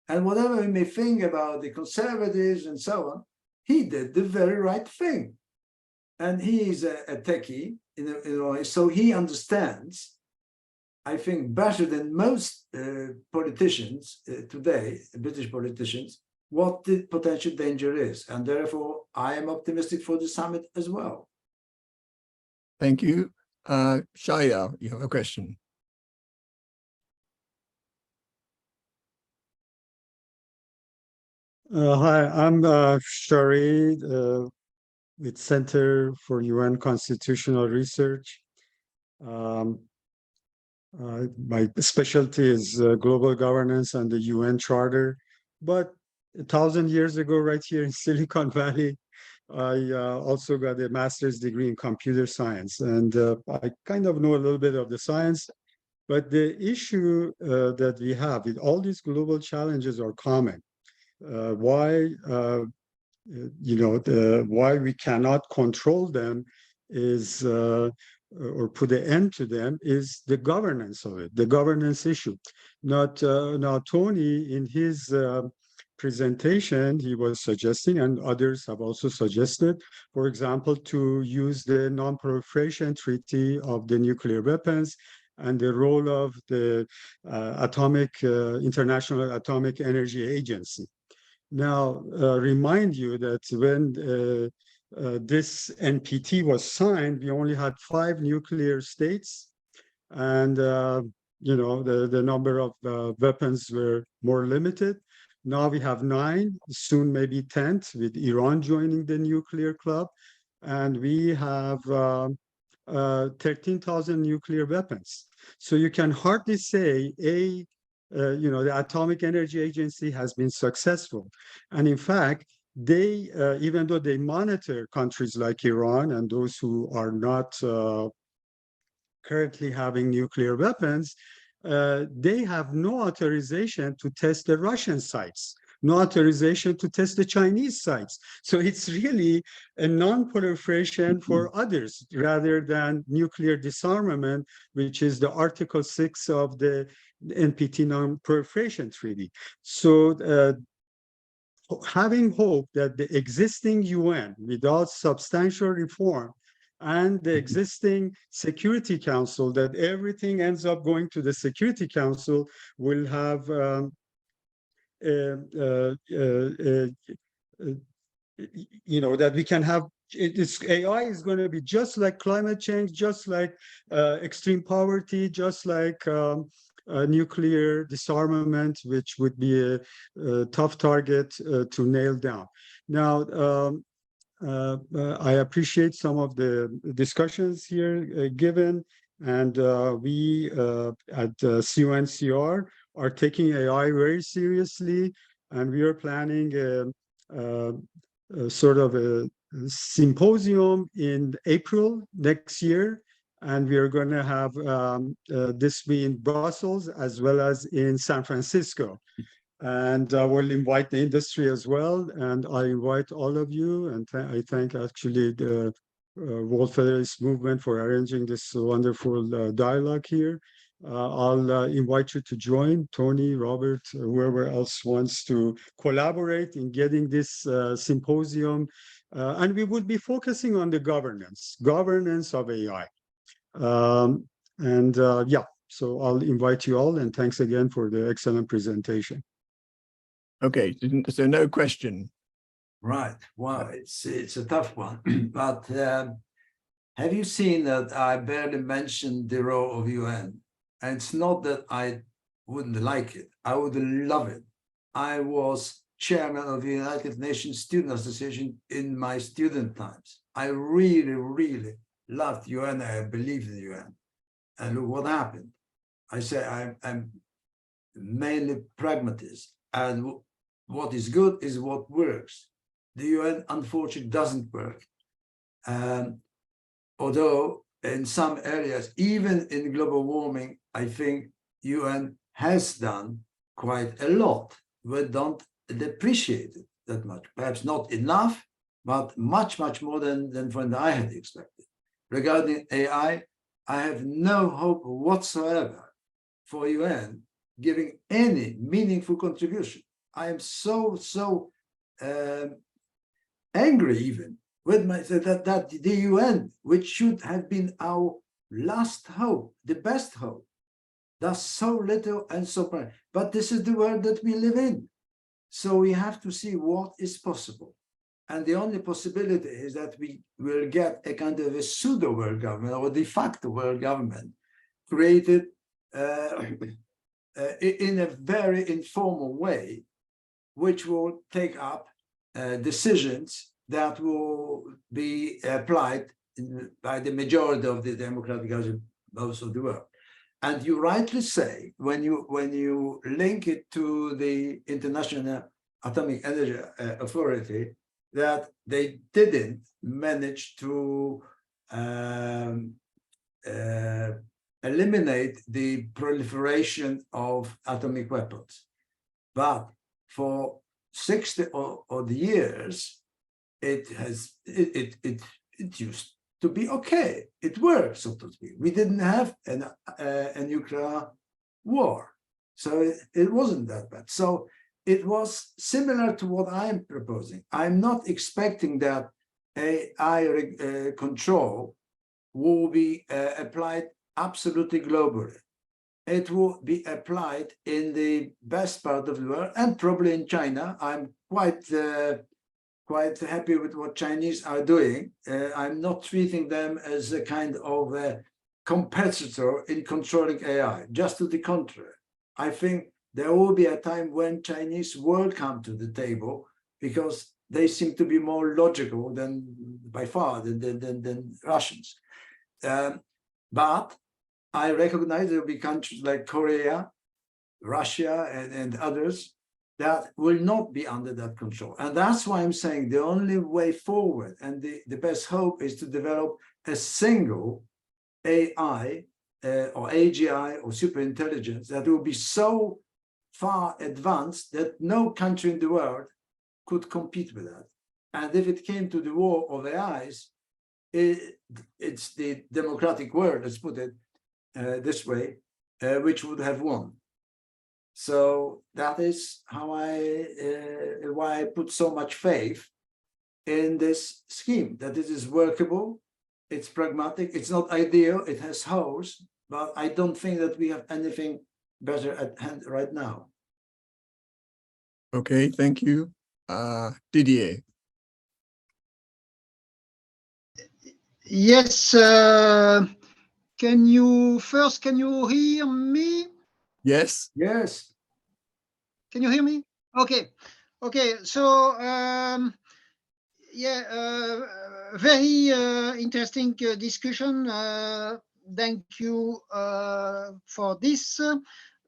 And whatever we may think about the conservatives and so on, he did the very right thing. And he is a techie, in a way, so he understands, I think, better than most politicians today, British politicians, what the potential danger is. And therefore, I am optimistic for the summit as well. Thank you. Shaya, you have a question. Hi, I'm Shari with Center for UN Constitutional Research. My specialty is global governance and the UN Charter. But 1,000 years ago, right here in Silicon Valley, I also got a master's degree in computer science. And I kind of know a little bit of the science. But the issue that we have with all these global challenges are common. Why why we cannot control them is or put an end to them is the governance of it, the governance issue. Now Tony, in his presentation, he was suggesting, and others have also suggested, for example, to use the non-proliferation treaty of the nuclear weapons and the role of the International Atomic Energy Agency. Now, remind you that when this NPT was signed, we only had 5 nuclear states, and the number of weapons were more limited. Now we have 9, soon maybe 10th, with Iran joining the nuclear club, and we have 13,000 nuclear weapons. So you can hardly say the Atomic Energy Agency has been successful. And in fact, they, even though they monitor countries like Iran and those who are not currently having nuclear weapons, they have no authorization to test the Russian sites, no authorization to test the Chinese sites. So it's really a non-proliferation for others rather than nuclear disarmament, which is the Article 6 of the NPT Non-Proliferation Treaty. So having hope that the existing UN, without substantial reform, and the existing Security Council, that everything ends up going to the Security Council, will have that we can have AI is going to be just like climate change, just like extreme poverty, just like nuclear disarmament, which would be a tough target to nail down. Now, I appreciate some of the discussions here given, and we at CUNCR are taking AI very seriously, and we are planning sort of a symposium in April next year, and we are going to have this be in Brussels as well as in San Francisco. And we'll invite the industry as well, and I invite all of you, and I thank actually the World Federalist Movement for arranging this wonderful dialogue here. I'll invite you to join, Tony, Robert, whoever else wants to collaborate in getting this symposium. And we would be focusing on the governance of AI. Yeah, so I'll invite you all, and thanks again for the excellent presentation. Okay, so no question. Right. Well, it's a tough one, but have you seen that I barely mentioned the role of UN? And it's not that I wouldn't like it. I would love it. I was chairman of the United Nations Student Association in my student times. I really, really loved UN. I believed in UN. And look what happened. I say I'm mainly pragmatist. And what is good is what works. The UN, unfortunately, doesn't work. Although in some areas, even in global warming, I think UN has done quite a lot. We don't appreciate it that much. Perhaps not enough, but much, much more than I had expected. Regarding AI, I have no hope whatsoever for UN giving any meaningful contribution. I am so angry even with myself that the UN, which should have been our last hope, the best hope, does so little and so much. But this is the world that we live in. So we have to see what is possible. And the only possibility is that we will get a kind of a pseudo world government or de facto world government created in a very informal way, which will take up decisions that will be applied by the majority of the democratic most of the world. And you rightly say, when you link it to the International Atomic Energy Authority, that they didn't manage to eliminate the proliferation of atomic weapons. But for 60 odd years, it used to be okay. It worked, so to speak. We didn't have a nuclear war. So it wasn't that bad. So it was similar to what I'm proposing. I'm not expecting that AI control will be applied absolutely globally. It will be applied in the best part of the world and probably in China. I'm quite happy with what Chinese are doing. I'm not treating them as a kind of a competitor in controlling AI, just to the contrary. I think there will be a time when Chinese will come to the table because they seem to be more logical than by far than Russians. But I recognize there will be countries like Korea, Russia, and others that will not be under that control. And that's why I'm saying the only way forward and the best hope is to develop a single AI or AGI or superintelligence that will be so far advanced that no country in the world could compete with that. And if it came to the war of AIs, it's the democratic world, let's put it this way, which would have won. So that is how why I put so much faith in this scheme, that it is workable, it's pragmatic, it's not ideal, it has holes, but I don't think that we have anything better at hand right now. Okay, thank you. Didier. Yes, can you hear me? Yes. Yes. Can you hear me? Okay. So very interesting discussion. Thank you for this.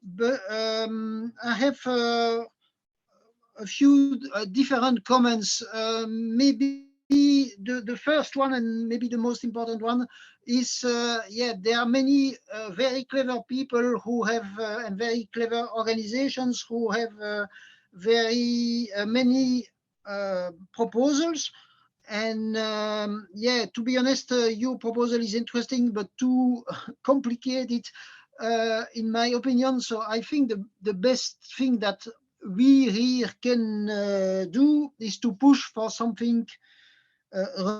But I have a few different comments. Maybe the first one, and maybe the most important one, is there are many very clever people who have and very clever organizations who have very many proposals. And to be honest, your proposal is interesting but too complicated in my opinion. So I think the best thing that we here can do is to push for something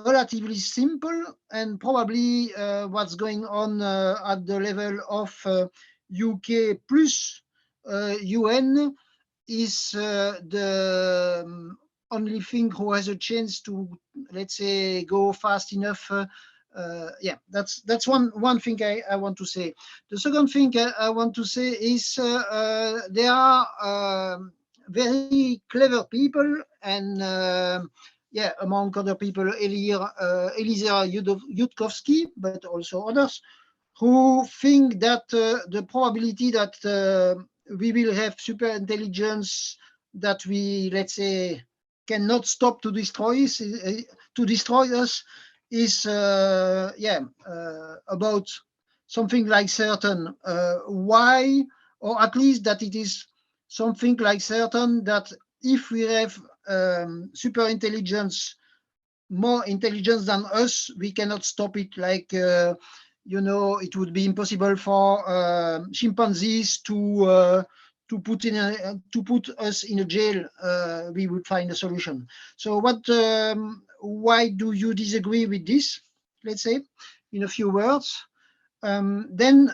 relatively simple, and probably what's going on at the level of UK plus UN is the only thing who has a chance to, let's say, go fast enough. That's one thing I want to say. The second thing I want to say is there are very clever people, and among other people, Eliezer Yudkowsky, but also others, who think that the probability that we will have super intelligence that we, let's say, cannot stop to destroy us is about something like certain. Why? Or at least that it is something like certain that if we have super intelligence, more intelligence than us, we cannot stop it. Like it would be impossible for chimpanzees to put us in a jail. We would find a solution. So why do you disagree with this? Let's say in a few words. Then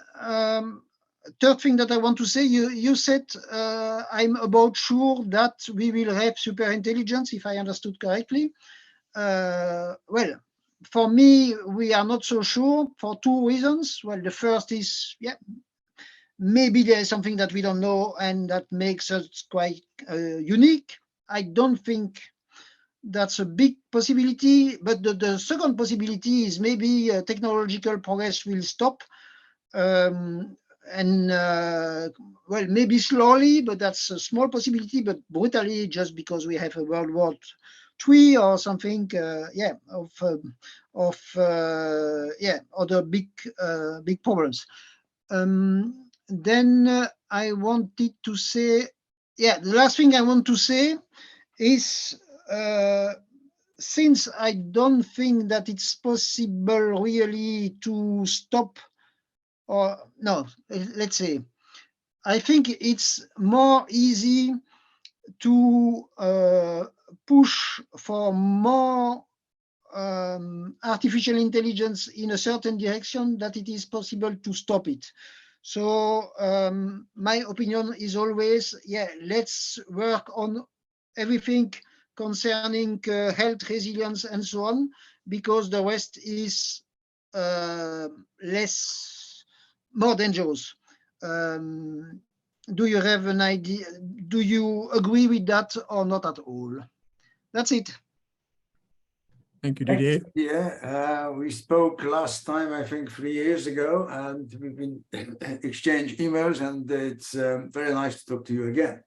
third thing that I want to say, you said I'm about sure that we will have super intelligence, if I understood correctly. Well, for me, we are not so sure for two reasons. Well, the first is, maybe there is something that we don't know and that makes us quite unique. I don't think that's a big possibility, but the second possibility is maybe technological progress will stop and well, maybe slowly, but that's a small possibility, but brutally, just because we have a World War III or something, yeah, yeah, other big problems. Then I wanted to say, yeah, the last thing I want to say is, since I don't think that it's possible really to stop, or no, let's say, I think it's more easy to push for more artificial intelligence in a certain direction that it is possible to stop it. So my opinion is always, yeah, let's work on everything concerning health, resilience, and so on, because the rest is more dangerous. Do you have an idea? Do you agree with that or not at all? That's it. Thank you, Didier. Yeah, we spoke last time, I think 3 years ago, and we've been exchanged emails, and it's very nice to talk to you again.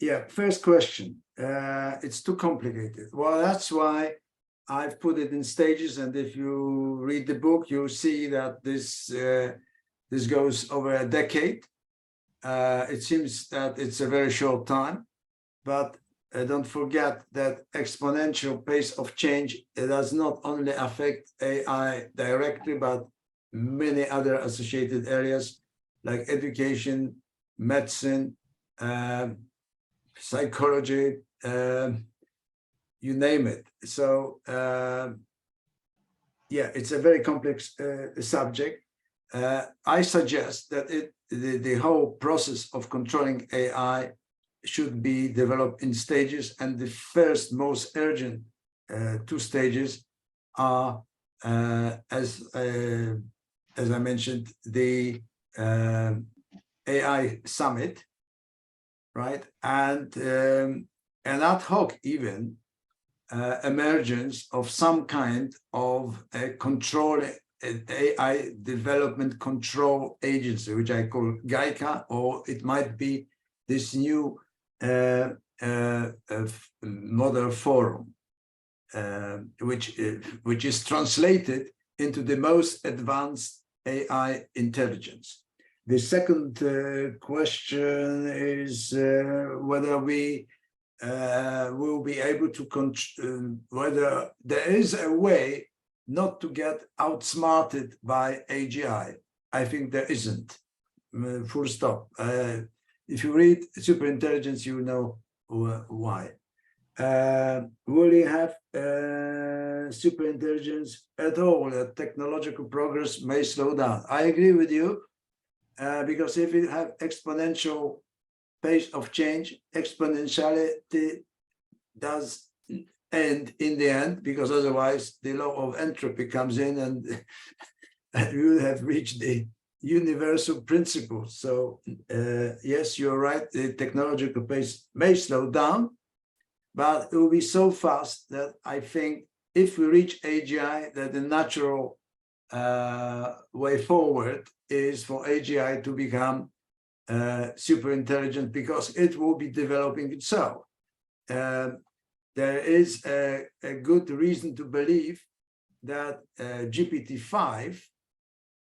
Yeah, first question. It's too complicated. Well, that's why I've put it in stages, and if you read the book, you'll see that this goes over a decade. It seems that it's a very short time, but don't forget that exponential pace of change, it does not only affect AI directly, but many other associated areas like education, medicine, psychology, you name it. So yeah, it's a very complex subject. I suggest that the whole process of controlling AI should be developed in stages, and the first most urgent 2 stages are, as I mentioned, the AI summit, right, and an ad hoc even emergence of some kind of a control, AI development control agency, which I call GAICA, or it might be this new model forum, which is translated into the most advanced AI intelligence. The second question is whether we will be able to whether there is a way not to get outsmarted by AGI. I think there isn't. Full stop. If you read Superintelligence, you know why. Will you have superintelligence at all? That technological progress may slow down. I agree with you, because if you have exponential pace of change, exponentiality does end in the end, because otherwise the law of entropy comes in, and we will have reached the universal principle. So yes, you're right, the technological pace may slow down, but it will be so fast that I think if we reach AGI, that the natural way forward is for AGI to become super intelligent, because it will be developing itself. There is a good reason to believe that GPT-5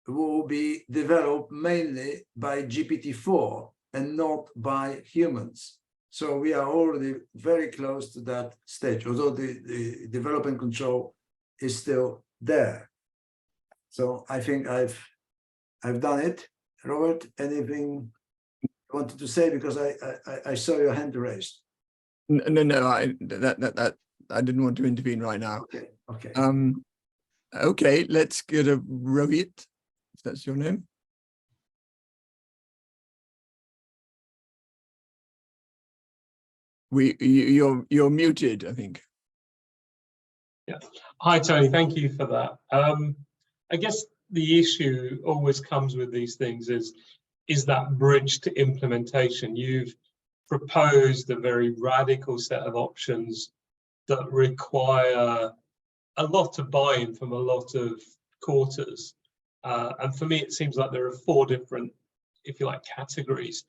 will be developed mainly by GPT-4 and not by humans. So we are already very close to that stage, although the development control is still there. So I think I've done it. Robert, anything you wanted to say, because I saw your hand raised? No, I didn't want to intervene right now. Okay. Okay, let's go to Rohit, if that's your name. You're muted, I think. Yeah. Hi, Tony. Thank you for that. I guess the issue always comes with these things is that bridge to implementation. You've proposed a very radical set of options that require a lot of buy-in from a lot of quarters. And for me, it seems like there are 4 different, if you like, categories.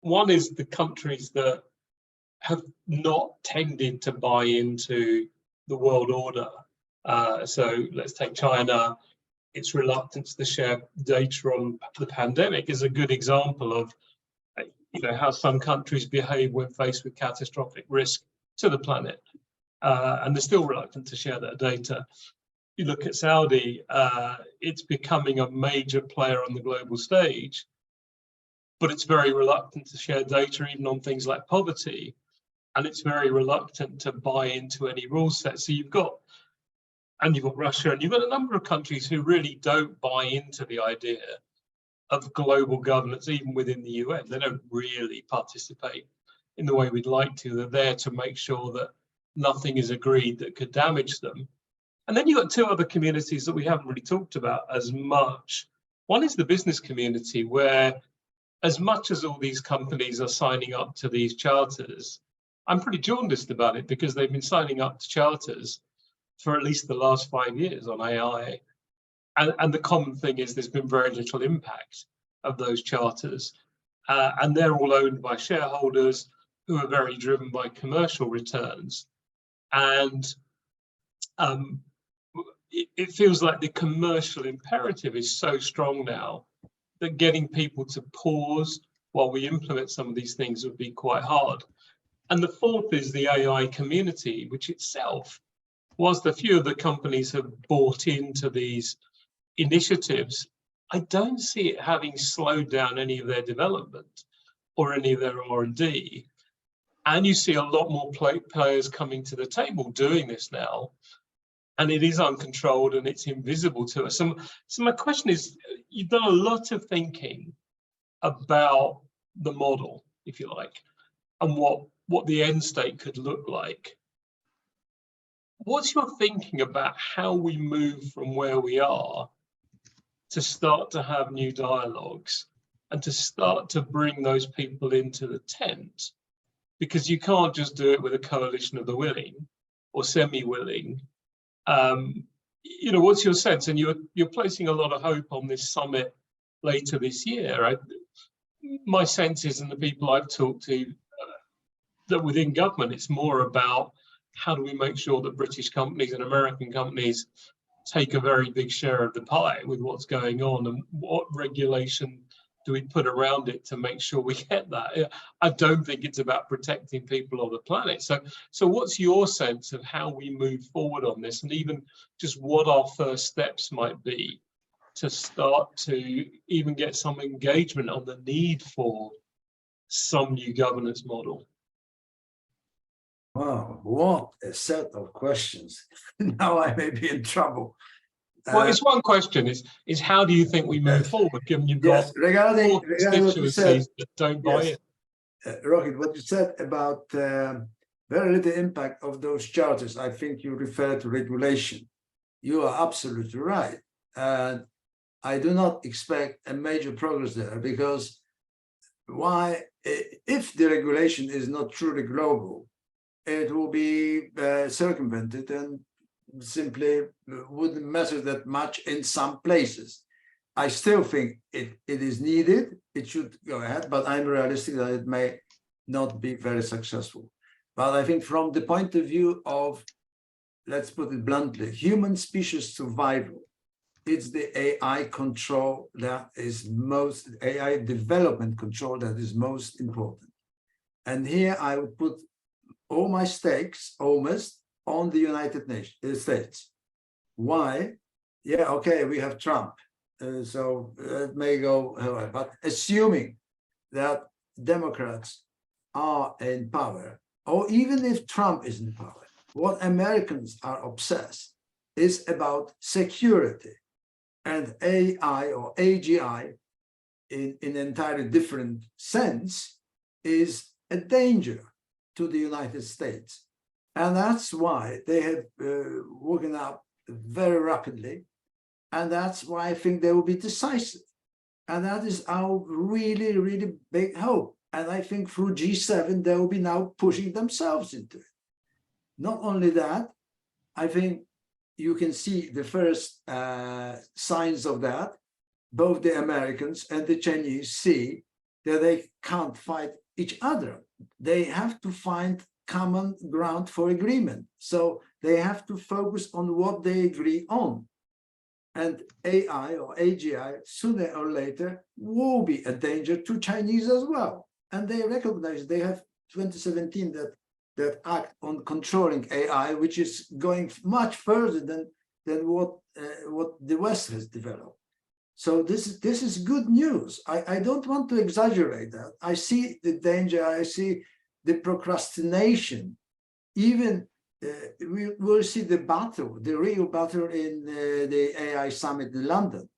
One is the countries that have not tended to buy into the world order. So let's take China. Its reluctance to share data on the pandemic is a good example of, how some countries behave when faced with catastrophic risk to the planet, and they're still reluctant to share that data. You look at Saudi, it's becoming a major player on the global stage, but it's very reluctant to share data even on things like poverty, and it's very reluctant to buy into any rule set. So you've got Russia, and you've got a number of countries who really don't buy into the idea of global governance, even within the UN. They don't really participate in the way we'd like to. They're there to make sure that nothing is agreed that could damage them. And then you've got 2 other communities that we haven't really talked about as much. One is the business community, where as much as all these companies are signing up to these charters, I'm pretty jaundiced about it, because they've been signing up to charters for at least the last 5 years on AI. And the common thing is there's been very little impact of those charters. And they're all owned by shareholders who are very driven by commercial returns. And it feels like the commercial imperative is so strong now that getting people to pause while we implement some of these things would be quite hard. And the 4th is the AI community, which itself, whilst a few of the companies have bought into these initiatives, I don't see it having slowed down any of their development or any of their R&D. And you see a lot more players coming to the table doing this now. And it is uncontrolled and it's invisible to us. So my question is, you've done a lot of thinking about the model, if you like, and what the end state could look like. What's your thinking about how we move from where we are to start to have new dialogues and to start to bring those people into the tent? Because you can't just do it with a coalition of the willing or semi-willing. What's your sense? And you're placing a lot of hope on this summit later this year. Right? My sense is, and the people I've talked to, that within government, it's more about how do we make sure that British companies and American companies take a very big share of the pie with what's going on, and what regulation do we put around it to make sure we get that? I don't think it's about protecting people on the planet. So what's your sense of how we move forward on this, and even just what our first steps might be to start to even get some engagement on the need for some new governance model? Wow, what a set of questions. Now I may be in trouble. Well, it's one question, is how do you think we move forward, given you've got regarding what you said, that don't buy it? Rohit, what you said about very little impact of those charters, I think you refer to regulation. You are absolutely right. And I do not expect a major progress there, because why, if the regulation is not truly global, it will be circumvented and simply wouldn't matter that much in some places. I still think it is needed. It should go ahead, but I'm realistic that it may not be very successful. But I think from the point of view of, let's put it bluntly, human species survival, it's the AI control that is most, AI development control that is most important. And here I would put all my stakes almost on the United States. Why? Yeah, okay, we have Trump. So it may go, but assuming that Democrats are in power, or even if Trump is in power, what Americans are obsessed is about security. And AI or AGI, in an entirely different sense, is a danger to the United States. And that's why they have woken up very rapidly. And that's why I think they will be decisive. And that is our really, really big hope. And I think through G7, they will be now pushing themselves into it. Not only that, I think you can see the first signs of that. Both the Americans and the Chinese see that they can't fight each other. They have to find common ground for agreement. So they have to focus on what they agree on. And AI or AGI, sooner or later, will be a danger to Chinese as well. And they recognize, they have 2017 that act on controlling AI, which is going much further than what the West has developed. So this is good news. I don't want to exaggerate that. I see the danger. I see the procrastination. Even we will see the battle, the real battle in the AI summit in London.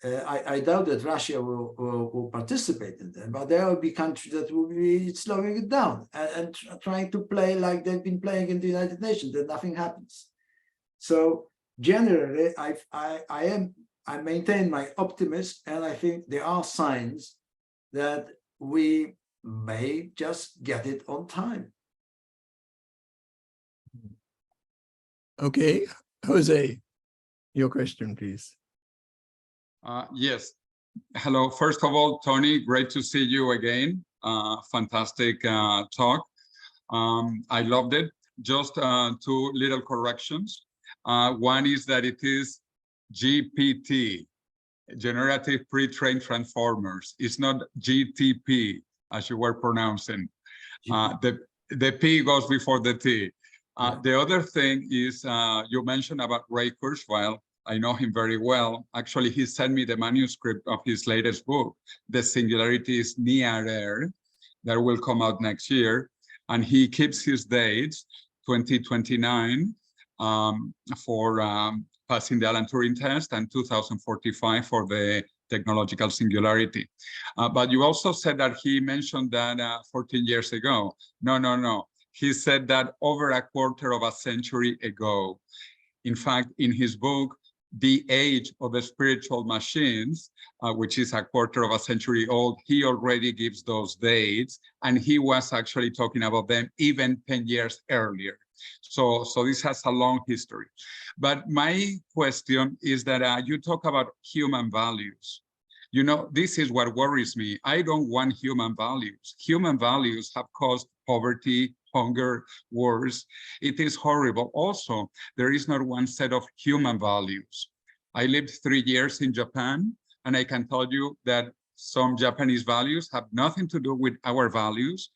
I doubt that Russia will participate in that, but there will be countries that will be slowing it down and trying to play like they've been playing in the United Nations, that nothing happens. So generally, I maintain my optimism, and I think there are signs that we may just get it on time. Okay, Jose, your question, please. Yes. Hello. First of all, Tony, great to see you again. Fantastic talk. I loved it. Just two little corrections. One is that it is GPT, Generative Pre-trained Transformers. It's not GTP, as you were pronouncing. The P goes before the T. The other thing is, you mentioned about Ray Kurzweil. I know him very well. Actually, he sent me the manuscript of his latest book, The Singularity is Nearer, that will come out next year. And he keeps his dates, 2029 for passing the Alan Turing test and 2045 for the technological singularity. But you also said that he mentioned that 14 years ago. No. He said that over a quarter of a century ago. In fact, in his book, The Age of the Spiritual Machines, which is a quarter of a century old, he already gives those dates, and he was actually talking about them even 10 years earlier. So this has a long history. But my question is that you talk about human values. You know, this is what worries me. I don't want human values. Human values have caused poverty, hunger, wars. It is horrible. Also, there is not one set of human values. I lived 3 years in Japan, and I can tell you that some Japanese values have nothing to do with our values.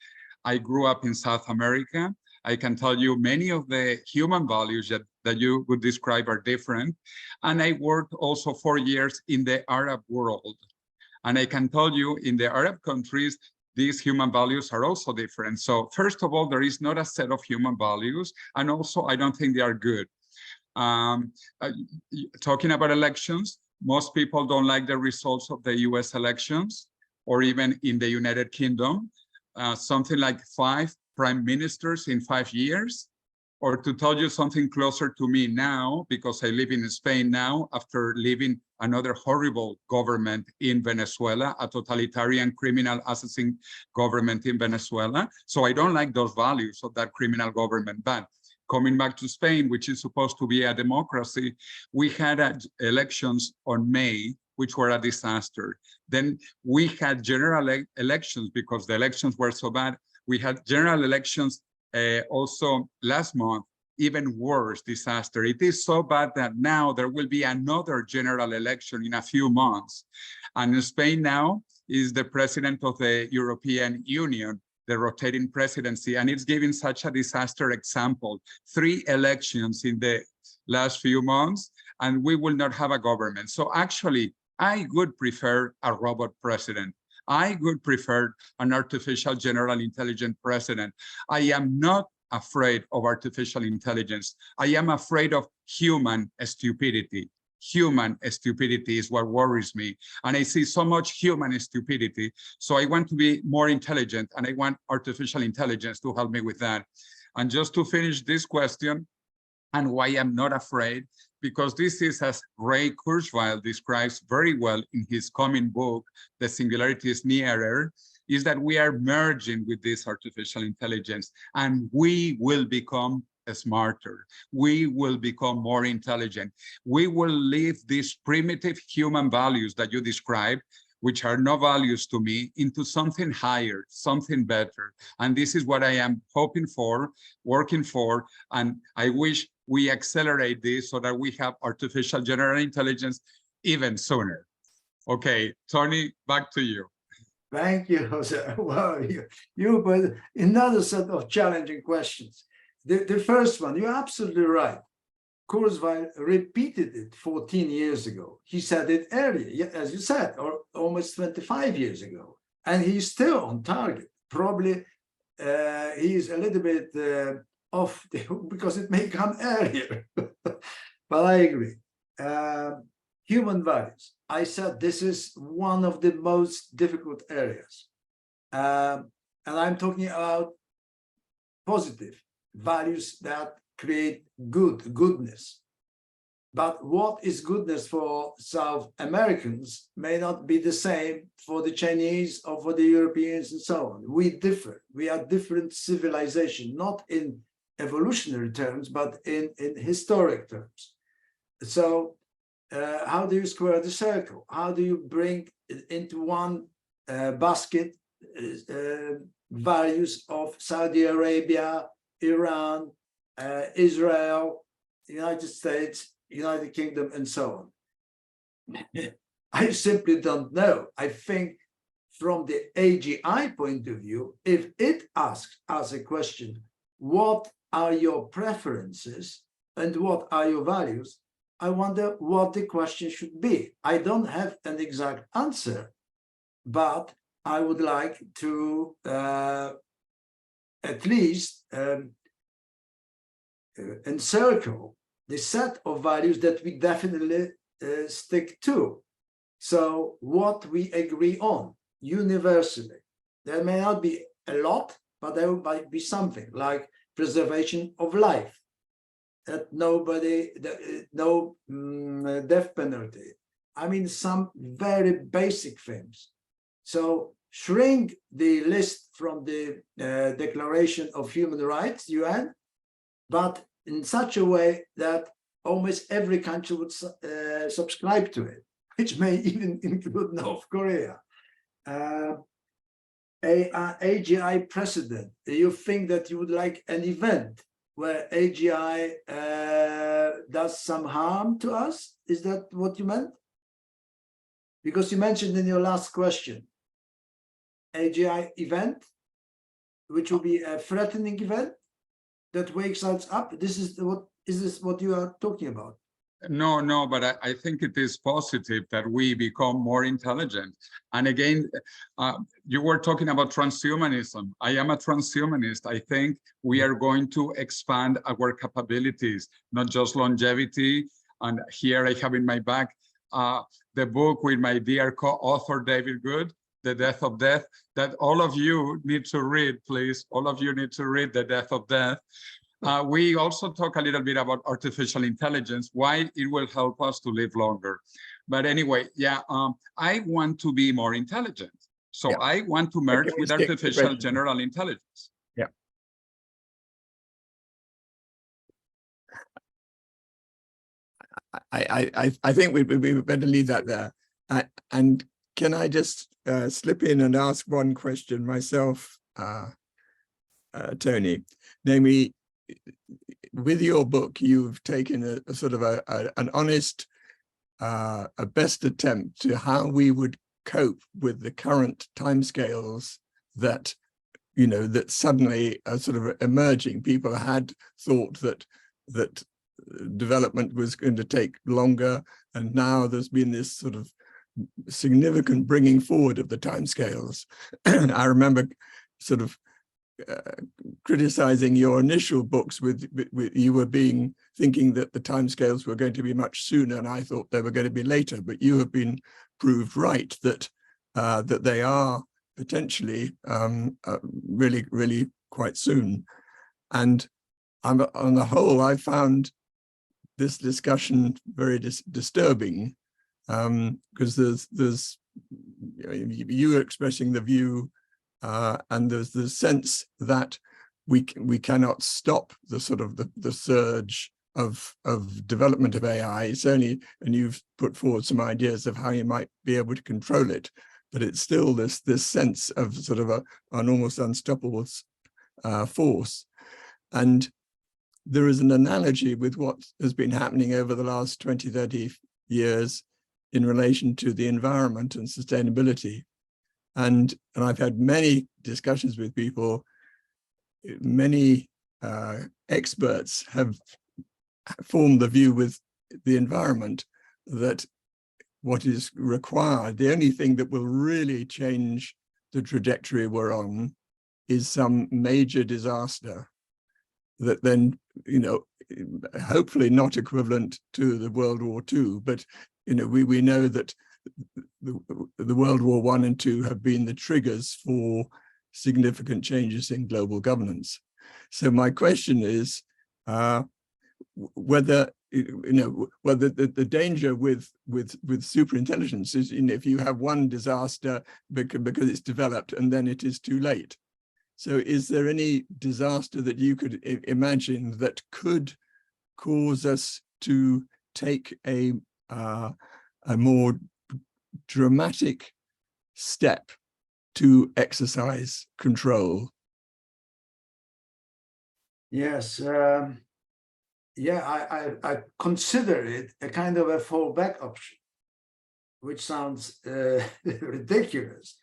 I grew up in South America. I can tell you many of the human values that you would describe are different. And I worked also 4 years in the Arab world. And I can tell you in the Arab countries, these human values are also different. So first of all, there is not a set of human values. And also, I don't think they are good. Talking about elections, most people don't like the results of the US elections, or even in the United Kingdom, something like 5 prime ministers in 5 years. Or to tell you something closer to me now, because I live in Spain now, after leaving another horrible government in Venezuela, a totalitarian criminal assassin government in Venezuela. So I don't like those values of that criminal government. But coming back to Spain, which is supposed to be a democracy, we had elections on May, which were a disaster. Then we had general elections because the elections were so bad. We had general elections also last month, even worse disaster. It is so bad that now there will be another general election in a few months. And in Spain now is the president of the European Union, the rotating presidency, and it's giving such a disaster example. 3 elections in the last few months, and we will not have a government. So actually, I would prefer a robot president. I would prefer an artificial general intelligence president. I am not afraid of artificial intelligence. I am afraid of human stupidity. Human stupidity is what worries me. And I see so much human stupidity. So I want to be more intelligent, and I want artificial intelligence to help me with that. And just to finish this question, and why I'm not afraid, because this is, as Ray Kurzweil describes very well in his coming book, The Singularity is Nearer, is that we are merging with this artificial intelligence, and we will become smarter. We will become more intelligent. We will leave these primitive human values that you described, which are no values to me, into something higher, something better. And this is what I am hoping for, working for, and I wish we accelerate this so that we have artificial general intelligence even sooner. Okay, Tony, back to you. Thank you, Jose. Well, you put another set of challenging questions. The first one, you're absolutely right. Kurzweil repeated it 14 years ago. He said it earlier, as you said, or almost 25 years ago. And he's still on target. Probably he's a little bit off because it may come earlier. But I agree. Human values. I said this is one of the most difficult areas. And I'm talking about positive values that create goodness. But what is goodness for South Americans may not be the same for the Chinese or for the Europeans and so on. We differ. We are different civilization, not in evolutionary terms, but in historic terms. So how do you square the circle? How do you bring into one basket values of Saudi Arabia, Iran, Israel, United States, United Kingdom, and so on? I simply don't know. I think from the AGI point of view, if it asks us a question, what are your preferences and what are your values? I wonder what the question should be. I don't have an exact answer, but I would like to at least encircle the set of values that we definitely stick to. So what we agree on universally. There may not be a lot, but there might be something like preservation of life, that nobody, no death penalty. I mean, some very basic things. So shrink the list from the Declaration of Human Rights, UN, but in such a way that almost every country would subscribe to it, which may even include North Korea. AGI precedent. Do you think that you would like an event where AGI does some harm to us? Is that what you meant? Because you mentioned in your last question, AGI event, which will be a threatening event that wakes us up. Is this what you are talking about? No, but I think it is positive that we become more intelligent. And again, you were talking about transhumanism. I am a transhumanist. I think we are going to expand our capabilities, not just longevity. And here I have in my back the book with my dear co-author, David Good, The Death of Death, that all of you need to read, please. All of you need to read The Death of Death. We also talk a little bit about artificial intelligence, why it will help us to live longer. But anyway, yeah, I want to be more intelligent. So yeah. I want to merge with artificial general intelligence. Yeah. I think we better leave that there. And can I just slip in and ask one question myself, Tony? Namely, with your book, you've taken a sort of an honest, a best attempt to how we would cope with the current timescales that, you know, that suddenly are sort of emerging. People had thought that development was going to take longer, and now there's been this sort of significant bringing forward of the timescales. I remember sort of criticizing your initial books with you were thinking that the timescales were going to be much sooner, and I thought they were going to be later. But you have been proved right that that they are potentially really quite soon. And on the whole, I found this discussion very disturbing, because there's you expressing the view. And there's the sense that we cannot stop the sort of the surge of development of AI. It's only, and you've put forward some ideas of how you might be able to control it, but it's still this sense of sort of an almost unstoppable force. And there is an analogy with what has been happening over the last 20, 30 years in relation to the environment and sustainability. And I've had many discussions with people. Many experts have formed the view with the environment that what is required, the only thing that will really change the trajectory we're on, is some major disaster that then, you know, hopefully not equivalent to the World War II, but, you know, we know that the World War I and II have been the triggers for significant changes in global governance. So my question is whether, you know, whether the danger with superintelligence is, you know, if you have one disaster because it's developed and then it is too late. So is there any disaster that you could imagine that could cause us to take a more dramatic step to exercise control? Yes, yeah, I consider it a kind of a fallback option, which sounds ridiculous.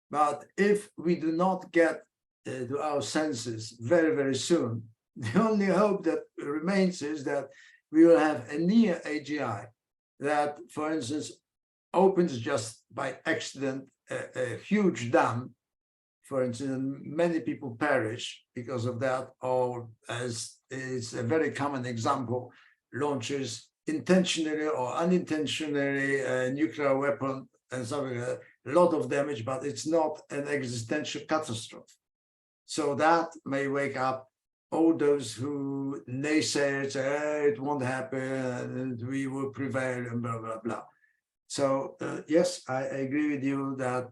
But if we do not get to our senses very, very soon, the only hope that remains is that we will have a near AGI that, for instance, opens just by accident a huge dam, for instance, many people perish because of that, or as is a very common example, launches intentionally or unintentionally a nuclear weapon and something, a lot of damage, but it's not an existential catastrophe. So that may wake up all those who naysayers say, it won't happen, and we will prevail, and blah, blah, blah. So yes, I agree with you that,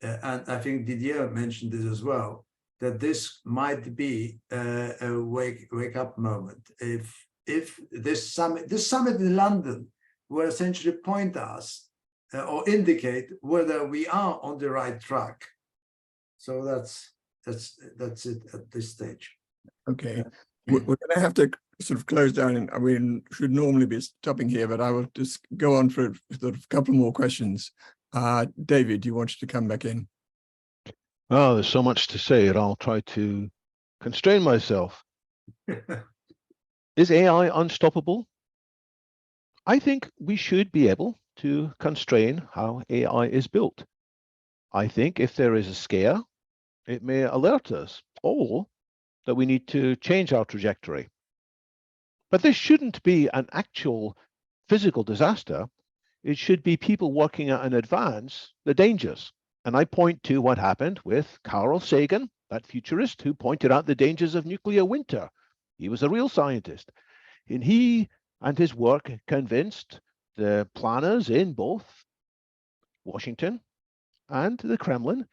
and I think Didier mentioned this as well, that this might be a wake up moment. If this summit in London will essentially point us or indicate whether we are on the right track. So that's it at this stage. Okay, we're going to have to sort of close down, and we should normally be stopping here, but I will just go on for sort of a couple more questions. David, you wanted to come back in? Oh, there's so much to say, and I'll try to constrain myself. Is AI unstoppable? I think we should be able to constrain how AI is built. I think if there is a scare, it may alert us all that we need to change our trajectory. But this shouldn't be an actual physical disaster. It should be people working out in advance the dangers. And I point to what happened with Carl Sagan, that futurist who pointed out the dangers of nuclear winter. He was a real scientist. And he and his work convinced the planners in both Washington and the Kremlin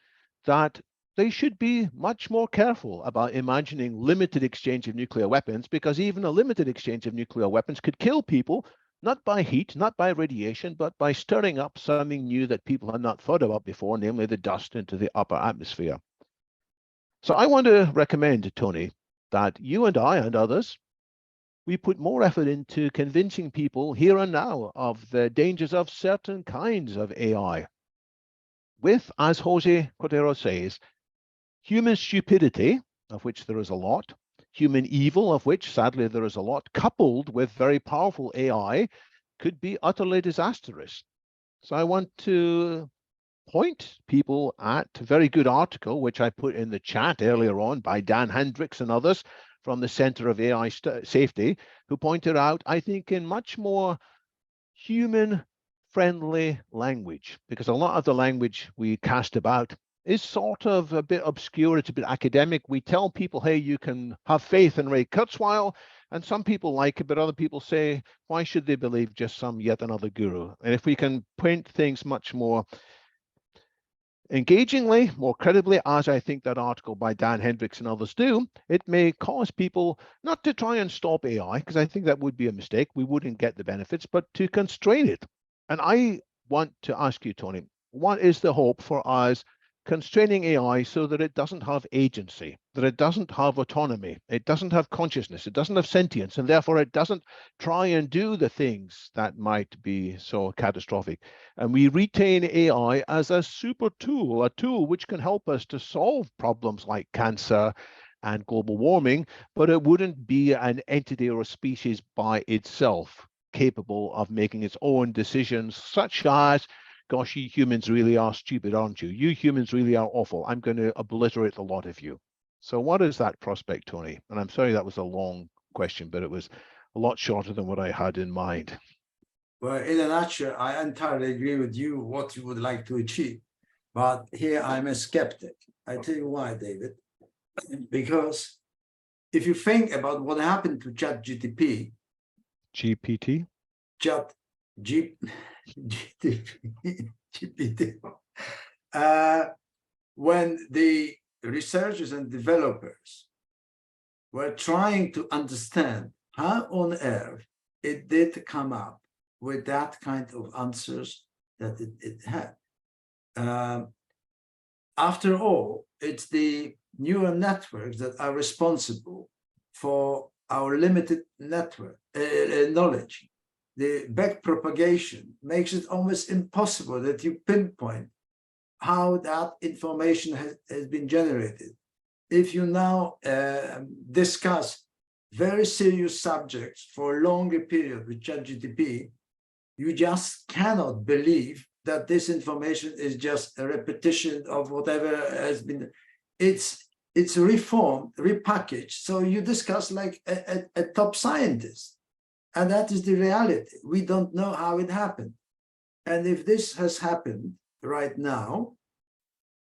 that they should be much more careful about imagining limited exchange of nuclear weapons, because even a limited exchange of nuclear weapons could kill people, not by heat, not by radiation, but by stirring up something new that people had not thought about before, namely the dust into the upper atmosphere. So I want to recommend, Tony, that you and I and others, we put more effort into convincing people here and now of the dangers of certain kinds of AI. With, as Jose Cordero says, human stupidity, of which there is a lot, human evil, of which sadly there is a lot, coupled with very powerful AI, could be utterly disastrous. So I want to point people at a very good article, which I put in the chat earlier on by Dan Hendricks and others from the Center of AI Safety, who pointed out, I think, in much more human-friendly language, because a lot of the language we cast about is sort of a bit obscure, it's a bit academic. We tell people, hey, you can have faith in Ray Kurzweil, and some people like it, but other people say, why should they believe just some yet another guru? And if we can paint things much more engagingly, more credibly, as I think that article by Dan Hendricks and others do, it may cause people not to try and stop AI, because I think that would be a mistake. We wouldn't get the benefits, but to constrain it. And I want to ask you, Tony, what is the hope for us constraining AI so that it doesn't have agency, that it doesn't have autonomy, it doesn't have consciousness, it doesn't have sentience, and therefore it doesn't try and do the things that might be so catastrophic. And we retain AI as a super tool, a tool which can help us to solve problems like cancer and global warming, but it wouldn't be an entity or a species by itself capable of making its own decisions, such as, gosh, you humans really are stupid, aren't you? You humans really are awful. I'm going to obliterate a lot of you. So what is that prospect, Tony? And I'm sorry that was a long question, but it was a lot shorter than what I had in mind. Well, in a nutshell, I entirely agree with you what you would like to achieve. But here I'm a skeptic. I tell you why, David. Because if you think about what happened to ChatGPT, GPT? GPT, when the researchers and developers were trying to understand how on earth it did come up with that kind of answers that it had. After all, it's the neural networks that are responsible for our limited network knowledge. The back propagation makes it almost impossible that you pinpoint how that information has been generated. If you now discuss very serious subjects for a longer period with ChatGPT, you just cannot believe that this information is just a repetition of whatever has been. It's reformed, repackaged. So you discuss like a top scientist. And that is the reality. We don't know how it happened. And if this has happened right now,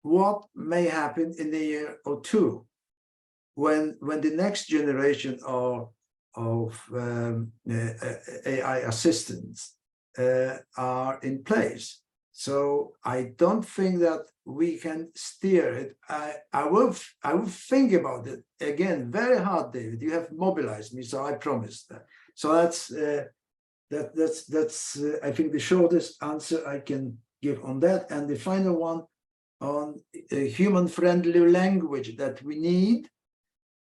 what may happen in a year or two when the next generation of AI assistants are in place? So I don't think that we can steer it. I will think about it again very hard, David. You have mobilized me, so I promise that. So that's I think the shortest answer I can give on that. And the final one on a human-friendly language that we need,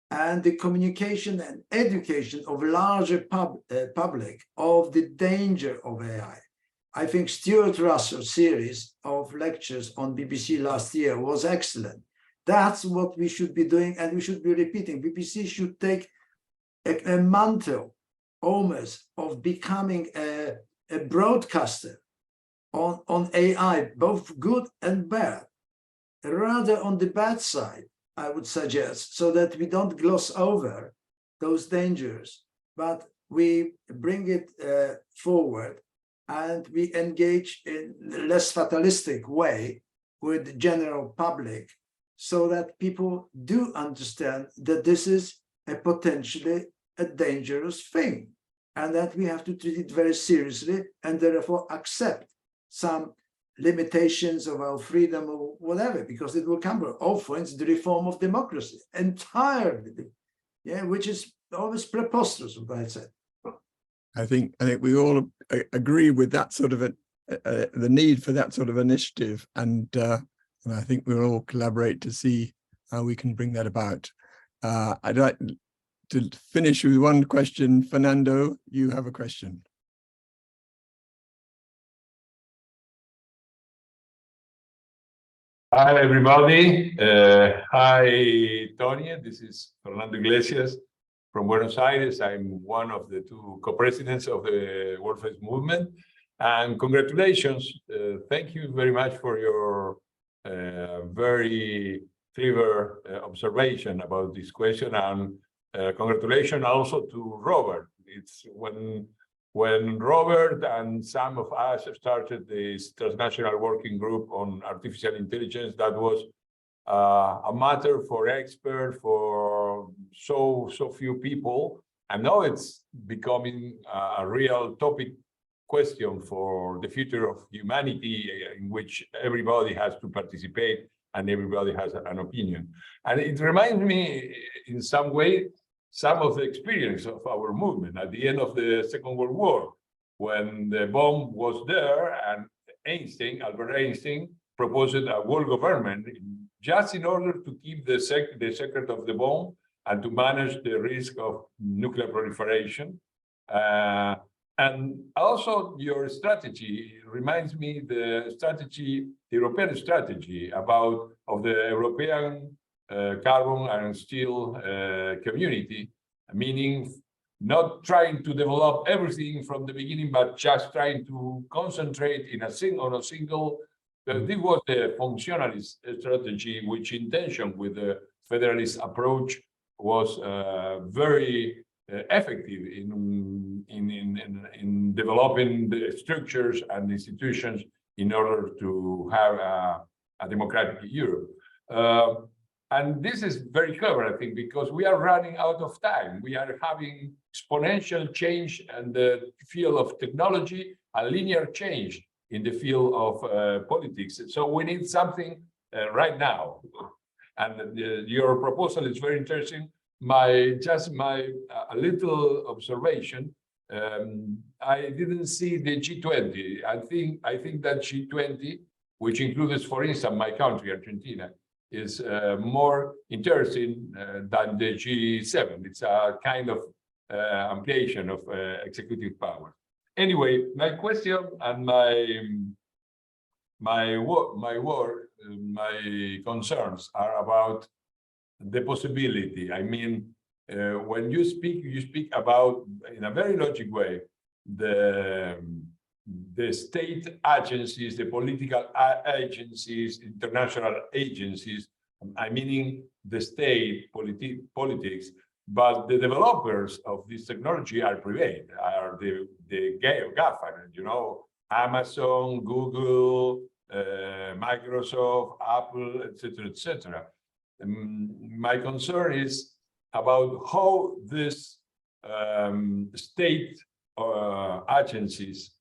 and the communication and education of larger public of the danger of AI. I think Stuart Russell's series of lectures on BBC last year was excellent. That's what we should be doing, and we should be repeating. BBC should take a mantle almost of becoming a broadcaster on AI, both good and bad, rather on the bad side, I would suggest, so that we don't gloss over those dangers, but we bring it forward and we engage in a less fatalistic way with the general public, so that people do understand that this is a potentially a dangerous thing, and that we have to treat it very seriously, and therefore accept some limitations of our freedom or whatever, because it will come. Oh, for instance, the reform of democracy entirely, yeah, which is always preposterous, what I said. I think we all agree with that sort of the need for that sort of initiative, and I think we'll all collaborate to see how we can bring that about. I'd like to finish with one question. Fernando, you have a question. Hi, everybody. Hi, Tony. This is Fernando Iglesias from Buenos Aires. I'm one of the two co-presidents of the World Face Movement. And congratulations. Thank you very much for your very clever observation about this question. And congratulations also to Robert. It's when Robert and some of us started this transnational working group on artificial intelligence, that was a matter for experts, for so few people. And now it's becoming a real topic question for the future of humanity in which everybody has to participate and everybody has an opinion. And it reminds me in some way, some of the experience of our movement at the end of the Second World War, when the bomb was there and Albert Einstein, proposed a world government just in order to keep the secret of the bomb and to manage the risk of nuclear proliferation. And also your strategy reminds me the European strategy of the European carbon and steel community, meaning not trying to develop everything from the beginning, but just trying to concentrate on a single. This was the functionalist strategy, which in tension with the Federalist approach was very effective in developing the structures and institutions in order to have a democratic Europe. And this is very clever, I think, because we are running out of time. We are having exponential change in the field of technology, a linear change in the field of politics. So we need something right now. And your proposal is very interesting. A little observation. I didn't see the G20. I think that G20, which includes, for instance, my country, Argentina, is more interesting than the G7. It's a kind of ampliation of executive power. Anyway, my question and my concerns are about the possibility. I mean, when you speak about, in a very logic way, the state agencies, the political agencies, international agencies, I meaning the state politics, but the developers of this technology are private, are the GAFA, you know, Amazon, Google, Microsoft, Apple, etc., etc. My concern is about how this state agencies,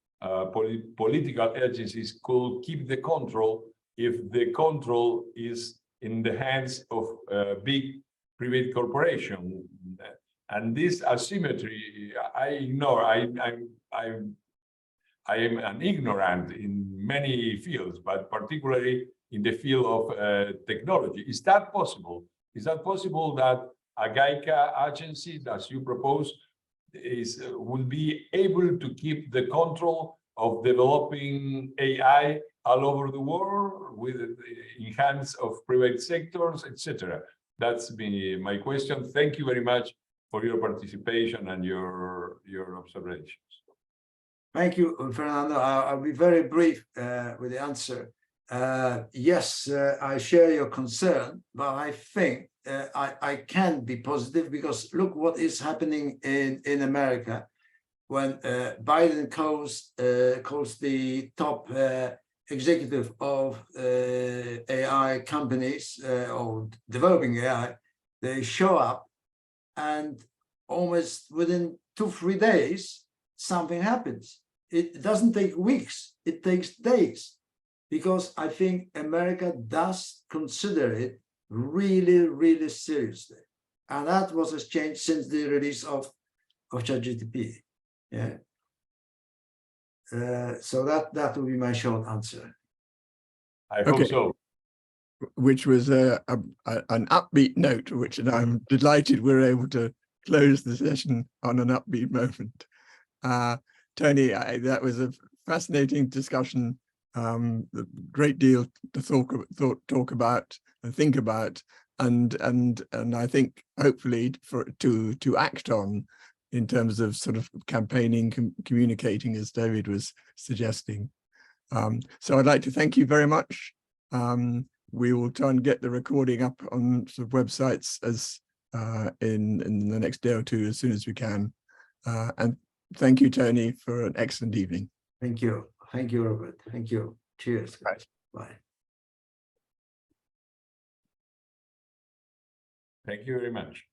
political agencies could keep the control if the control is in the hands of big private corporation. And this asymmetry, I ignore. I am an ignorant in many fields, but particularly in the field of technology. Is that possible? Is that possible that a GAICA agency, as you propose, will be able to keep the control of developing AI all over the world with in hands of private sectors, etc.? That's my question. Thank you very much for your participation and your observations. Thank you, Fernando. I'll be very brief with the answer. Yes, I share your concern, but I think I can be positive because look what is happening in America when Biden calls the top executive of AI companies or developing AI. They show up, and almost within 2-3 days, something happens. It doesn't take weeks; it takes days. Because I think America does consider it really, really seriously. And that was a change since the release of ChatGPT. Yeah. So that will be my short answer. I hope so. Which was an upbeat note, which I'm delighted we're able to close the session on an upbeat moment. Tony, that was a fascinating discussion. A great deal to talk about and think about, and I think hopefully to act on in terms of sort of campaigning, communicating, as David was suggesting. So I'd like to thank you very much. We will try and get the recording up on sort of websites as in the next day or two as soon as we can. And thank you, Tony, for an excellent evening. Thank you. Thank you, Robert. Thank you. Cheers. Right. Bye. Thank you very much.